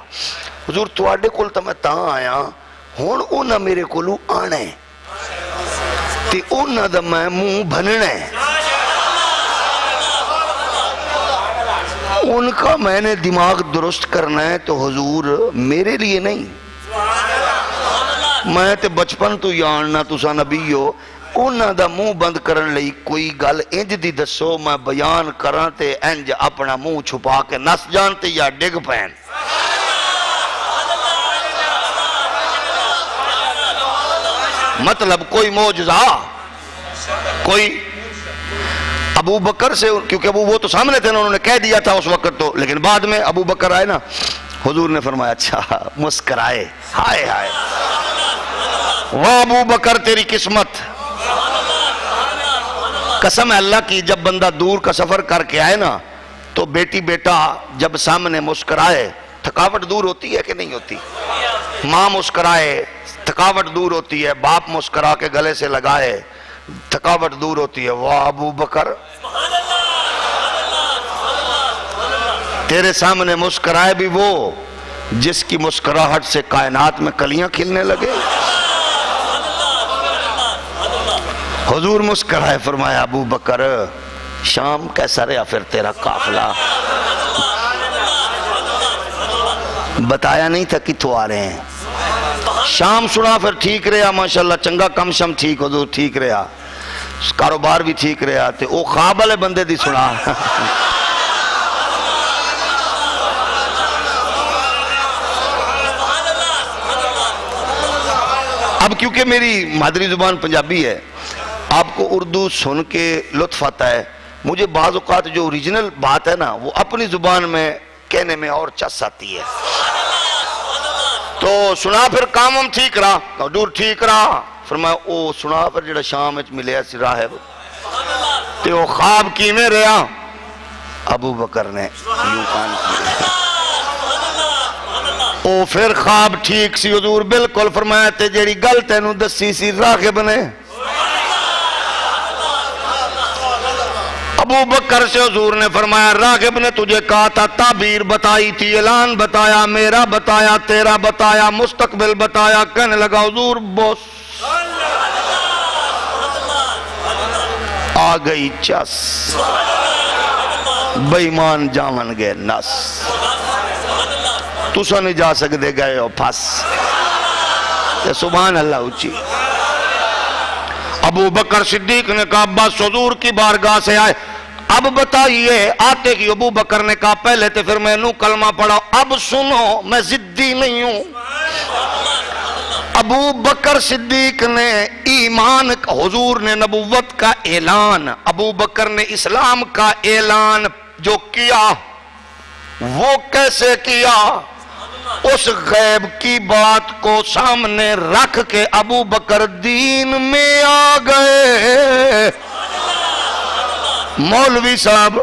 حضور تواڈے کول تو میں تاں آیا ہن انہاں میرے کولوں آنا ہے تے انہاں دا میں منہ بھننا ہے. ان کا میں نے دماغ درست کرنا ہے. تو حضور میرے لیے نہیں, میں تے بچپن تو جاننا تساں نبی ہو, انہاں دا منہ بند کرن لئی کوئی گل انج دی دسو میں بیان کراں تے انج اپنا منہ چھپا کے نس جان تے یا ڈگ پین. مطلب کوئی معجزہ, کوئی ابو بکر سے، کیونکہ وہ تو سامنے تھے نا، انہوں نے کہہ دیا تھا اس وقت تو، لیکن بعد میں ابو بکر آئے نا، حضور نے فرمایا اچھا، مسکرائے، ہائے ہائے واہ ابو بکر تیری قسمت، قسم ہے اللہ کی، جب بندہ دور کا سفر کر کے آئے نا تو بیٹی بیٹا جب سامنے مسکرائے تھکاوٹ دور ہوتی ہے کہ نہیں ہوتی؟ ماں مسکرائے تھکاوٹ دور ہوتی ہے، باپ مسکرا کے گلے سے لگائے تھکاوٹ دور ہوتی ہے۔ واہ ابو بکر تیرے سامنے مسکرائے بھی وہ جس کی مسکراہٹ سے کائنات میں کلیاں کھلنے لگے۔ حضور مسکرائے، فرمایا ابو بکر شام کیسا رہا پھر تیرا قافلہ؟ بتایا نہیں تھا کتوں آ رہے ہیں؟ شام سنا پھر ٹھیک رہا ماشاءاللہ، چنگا کم شم ٹھیک، حضور ٹھیک رہا، کاروبار بھی ٹھیک رہا، تے او خواب والے بندے دی سنا۔ اب کیونکہ میری مادری زبان پنجابی ہے، آپ کو اردو سن کے لطف آتا ہے، مجھے بعض اوقات جو اوریجنل بات ہے نا وہ اپنی زبان میں کہنے میں اور چس آتی ہے، تو سنا پھر کامم ٹھیک رہا، حضور ٹھیک رہا، فرمایا او سنا پھر جڑا شام وچ ملیا سی راہب تے او خواب کیویں رہا؟ ابو بکر نے یوں کان کیا، او پھر خواب ٹھیک سی حضور بالکل، فرمایا تے جیڑی گل تینوں دسی سی راغب نے، ابو بکر سے حضور نے فرمایا راغب نے تجھے کہا تھا، تعبیر بتائی تھی، اعلان بتایا، میرا بتایا، تیرا بتایا، مستقبل بتایا، کہنے لگا حضور بس آ گئی چس، بے ایمان جاون گے نس، تسا نہیں جا سکتے گئے ہو پھس، سبحان اللہ اچھی۔ ابو بکر صدیق نے کہا بس حضور کی بارگاہ سے آئے، اب بتائیے آتے کی؟ ابو بکر نے کہا پہلے تو پھر میں نو کلمہ پڑھا، اب سنو میں ضدی نہیں ہوں۔ ابو بکر صدیق نے ایمان، حضور نے نبوت کا اعلان، ابو بکر نے اسلام کا اعلان جو کیا وہ کیسے کیا؟ اس غیب کی بات کو سامنے رکھ کے ابو بکر دین میں آ گئے۔ مولوی صاحب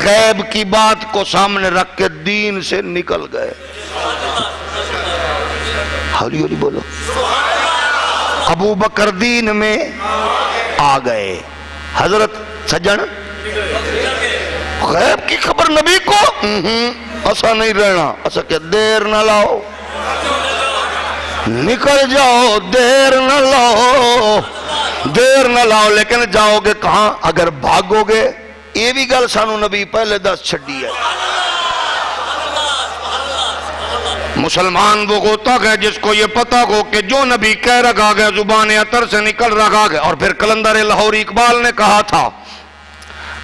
غیب کی بات کو سامنے رکھ کے دین سے نکل گئے۔ ہولی ہولی بولو، ابو بکر دین میں آ گئے۔ حضرت سجن غیب کی خبر نبی کو ایسا نہیں رہنا، ایسا کہ دیر نہ لاؤ، نکل جاؤ، دیر نہ لاؤ، دیر نہ لاؤ، لیکن جاؤ گے کہاں؟ اگر بھاگو گے، یہ بھی گل سانو نبی پہلے دس چھڑی ہے۔ مسلمان وہ ہوتا ہے جس کو یہ پتا ہو کہ جو نبی کہہ رکھا گیا زبان عطر سے نکل رکھا گیا۔ اور پھر کلندر لاہوری اقبال نے کہا تھا،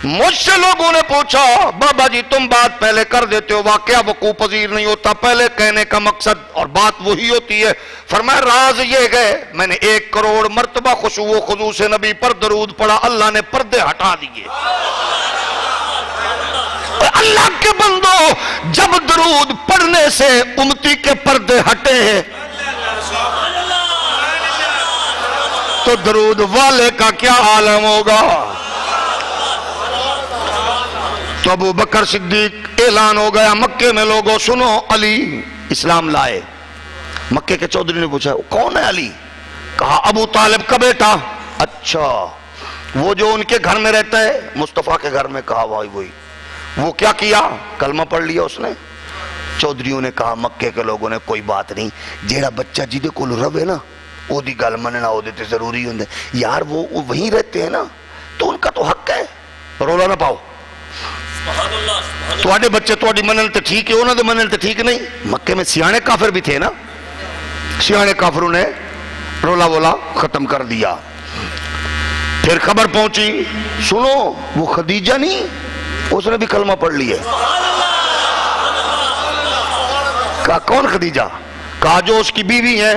مجھ سے لوگوں نے پوچھا بابا جی تم بات پہلے کر دیتے ہو، واقعہ وقوع پذیر نہیں ہوتا، پہلے کہنے کا مقصد اور بات وہی ہوتی ہے۔ فرمایا راز یہ گئے، میں نے 1 کروڑ مرتبہ خشوع و خضوع سے نبی پر درود پڑھا، اللہ نے پردے ہٹا دیے۔ اللہ کے بندو جب درود پڑھنے سے امتی کے پردے ہٹے ہیں تو درود والے کا کیا عالم ہوگا؟ تو ابو بکر صدیق اعلان ہو گیا مکے میں، لوگوں سنو علی اسلام لائے۔ مکے کے چودھری نے پوچھا کون ہے علی؟ کہا ابو طالب کا بیٹا۔ اچھا وہ جو ان کے گھر میں رہتا ہے مصطفیٰ کے گھر میں؟ کہا بھائی وہی۔ وہ کیا کیا؟ کلمہ پڑھ لیا اس نے۔ چودھریوں نے کہا مکے کے لوگوں نے کوئی بات نہیں، جیڑا بچہ جیدے کو روے نا وہ دی گل مننا وہ دیتے ضروری ہوندے، یار وہ وہیں رہتے ہیں نا تو ان کا تو حق ہے، رولا نہ پاؤ۔ تواڈے بچے تواڈی منن تے ٹھیک ہے، انہاں دے منن تے ٹھیک نہیں۔ مکے میں سیانے کافر بھی تھے نا، سیانے کافروں نے رولا وولا ختم کر دیا۔ پھر خبر پہنچی سنو وہ خدیجہ نہیں، اس نے بھی کلمہ پڑھ لیا۔ کہا کون خدیجہ؟ کہا جو اس کی بیوی ہیں۔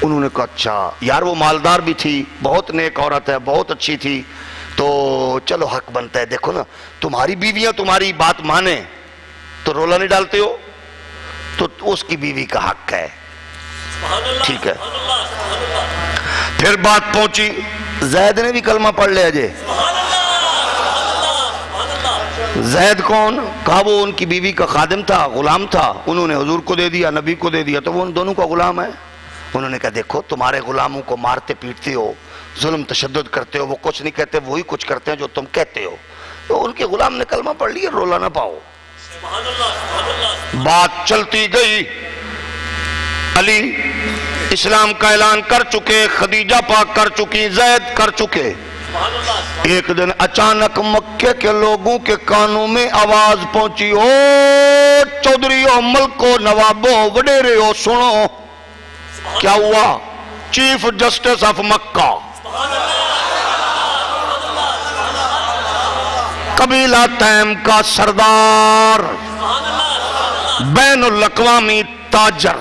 انہوں نے کہا اچھا، یار وہ مالدار بھی تھی، بہت نیک عورت ہے، بہت اچھی تھی، تو چلو حق بنتا ہے. دیکھو نا تمہاری بیویاں تمہاری بات مانے تو رولا نہیں ڈالتے ہو, تو اس کی بیوی کا حق ہے. ٹھیک ہے. پھر بات پہنچی, زید نے بھی کلمہ پڑھ لیا جے. زید کون؟ کہا وہ ان کی بیوی کا خادم تھا, غلام تھا, انہوں نے حضور کو دے دیا, نبی کو دے دیا, تو وہ ان دونوں کا غلام ہے. انہوں نے کہا دیکھو تمہارے غلاموں کو مارتے پیٹتے ہو, ظلم تشدد کرتے ہو, وہ کچھ نہیں کہتے, وہی کچھ کرتے ہیں جو تم کہتے ہو. تو ان کے غلام نے کلمہ پڑھ لیا, رولا نہ پاؤ. بات چلتی گئی. علی اسلام کا اعلان کر چکے, خدیجہ پاک کر چکی, زید کر چکے. ایک دن اچانک مکے کے لوگوں کے کانوں میں آواز پہنچی, او چودھریو, ملکو, نوابو, وڈیرو, سنو. کیا ہوا؟ چیف جسٹس آف مکہ, قبیلہ تیم کا سردار, بین الاقوامی تاجر,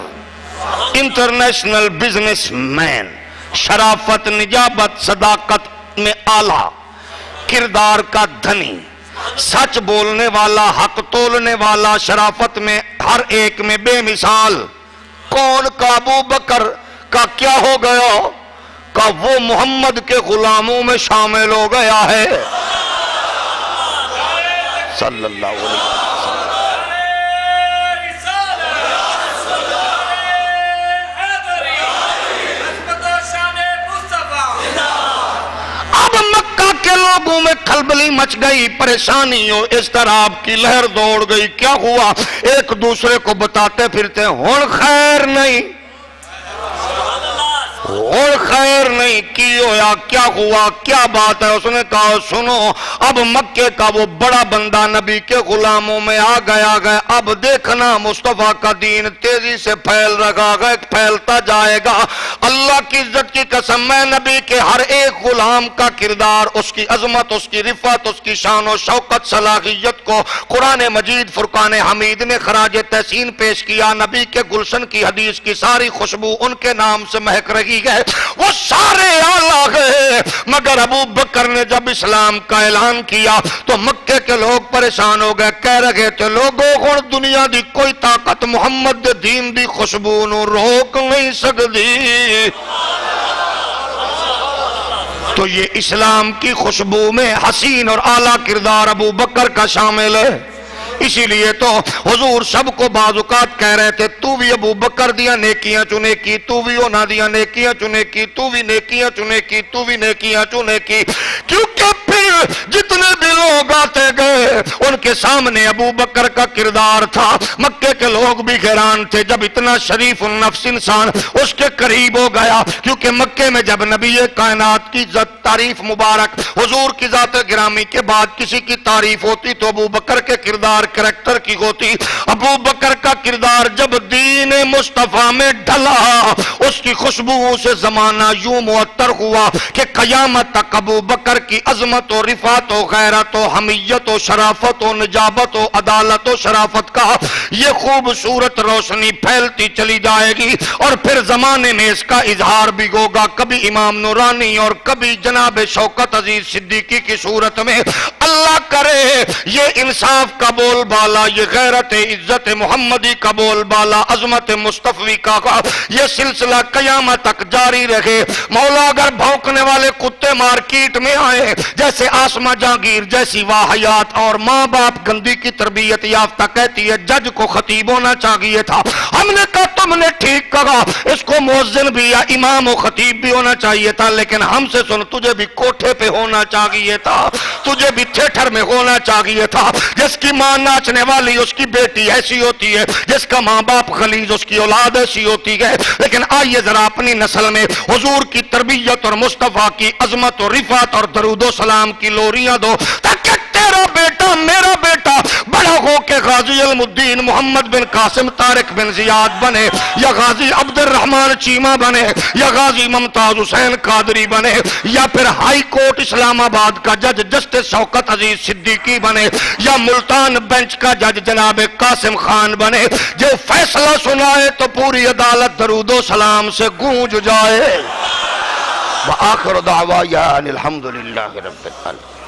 انٹرنیشنل بزنس مین, شرافت, نجابت, صداقت میں آلہ, کردار کا دھنی, سچ بولنے والا, حق تولنے والا, شرافت میں ہر ایک میں بے مثال. کون؟ کا ابو بکر. کا کیا ہو گیا؟ کا وہ محمد کے غلاموں میں شامل ہو گیا ہے صلی اللہ علیہ وسلم. اب مکہ کے لوگوں میں کھلبلی مچ گئی, پریشانی اور اضطراب کی لہر دوڑ گئی. کیا ہوا؟ ایک دوسرے کو بتاتے پھرتے, ہن خیر نہیں, اور خیر نہیں کی ہویا, کیا ہوا, کیا بات ہے؟ اس نے کہا سنو, اب مکے کا وہ بڑا بندہ نبی کے غلاموں میں آ گیا. اب دیکھنا مصطفیٰ کا دین تیزی سے پھیل رہا ہے, پھیلتا جائے گا. اللہ کی عزت کی قسم, میں نبی کے ہر ایک غلام کا کردار, اس کی عظمت, اس کی رفعت, اس کی شان و شوکت, صلاحیت کو قرآن مجید فرقان حمید نے خراج تحسین پیش کیا. نبی کے گلشن کی حدیث کی ساری خوشبو ان کے نام سے مہک رہی ہے. وہ سارے آلہ گئے, مگر ابو بکر نے جب اسلام کا اعلان کیا تو مکے کے لوگ پریشان ہو گئے. کہہ رہے تھے لوگوں کو دنیا دی کوئی طاقت محمد دے دین دی خوشبو نو روک نہیں سکتی. تو یہ اسلام کی خوشبو میں حسین اور اعلیٰ کردار ابو بکر کا شامل ہے. اسی لیے تو حضور سب کو بعض اوقات کہہ رہے تھے, تو بھی ابو بکر دیا نیکیاں چنے کی, تو بھی اونا دیا نیکیاں چنے کی, تو بھی نیکیاں چنے کی, تو بھی نیکیاں چنے کی. کیونکہ پھر جتنے بھی لوگ آتے گئے ان کے سامنے ابو بکر کا کردار تھا. مکے کے لوگ بھی حیران تھے جب اتنا شریف النفس انسان اس کے قریب ہو گیا. کیونکہ مکے میں جب نبی کائنات کی تعریف مبارک, حضور کی ذات گرامی کے بعد کسی کی تعریف ہوتی تو ابو بکر کے کردار کریکٹر کی ہوتی. ابو بکر کا کردار جب دین مصطفیٰ میں ڈھلا, اس کی خوشبو سے زمانہ یوں معطر ہوا کہ قیامت تک ابو بکر کی عظمت و رفعت و غیرت و حمیت و شرافت و نجابت و عدالت و شرافت کا یہ خوبصورت روشنی پھیلتی چلی جائے گی. اور پھر زمانے میں اس کا اظہار بھی ہوگا, کبھی امام نورانی اور کبھی جناب شوکت عزیز صدیقی کی صورت میں. اللہ کرے یہ انصاف کا بول بالا, یہ غیرت عزت محمدی کا بول بالا, عظمت مصطفی کا یہ سلسلہ قیامت تک جاری رہے. مولا اگر بھونکنے والے کتے مارکیٹ میں آئے, جیسے آسمہ جہانگیر جیسی واحیات اور ماں باپ گندی کی تربیت یافتہ کہتی ہے جج کو خطیب ہونا چاہیے تھا, ہم نے کہا تم نے ٹھیک کہا, اس کو مؤذن بھی یا امام و خطیب بھی ہونا چاہیے تھا, لیکن ہم سے سن تجھے بھی کوٹھے پہ ہونا چاہیے تھا, تجھے بھی تھیٹر میں ہونا چاہیے تھا. جس کی ماں ناچنے والی اس کی بیٹی ایسی ہوتی ہے, جس کا ماں باپ غلیظ اس کی اولاد ایسی ہوتی ہے. لیکن آئیے ذرا اپنی نسل میں حضور کی تربیت اور مصطفیٰ کی عظمت و رفعت اور درود و سلام کی لوریاں دو, تاکہ تیرا بیٹا میرا بیٹا بڑا ہو کے غازی علم الدین محمد بن قاسم طارق بن زیاد بنے, یا غازی عبد الرحمن چیمہ بنے, یا غازی ممتاز حسین قادری بنے, یا پھر ہائی کورٹ اسلام آباد کا جج جسٹس شوکت عزیز صدیقی بنے, یا ملتان بینچ کا جج جناب قاسم خان بنے. جو فیصلہ سنائے تو پوری عدالت درود و سلام سے گونج جائے. وآخر دعوایا ان الحمدللہ رب العالمین.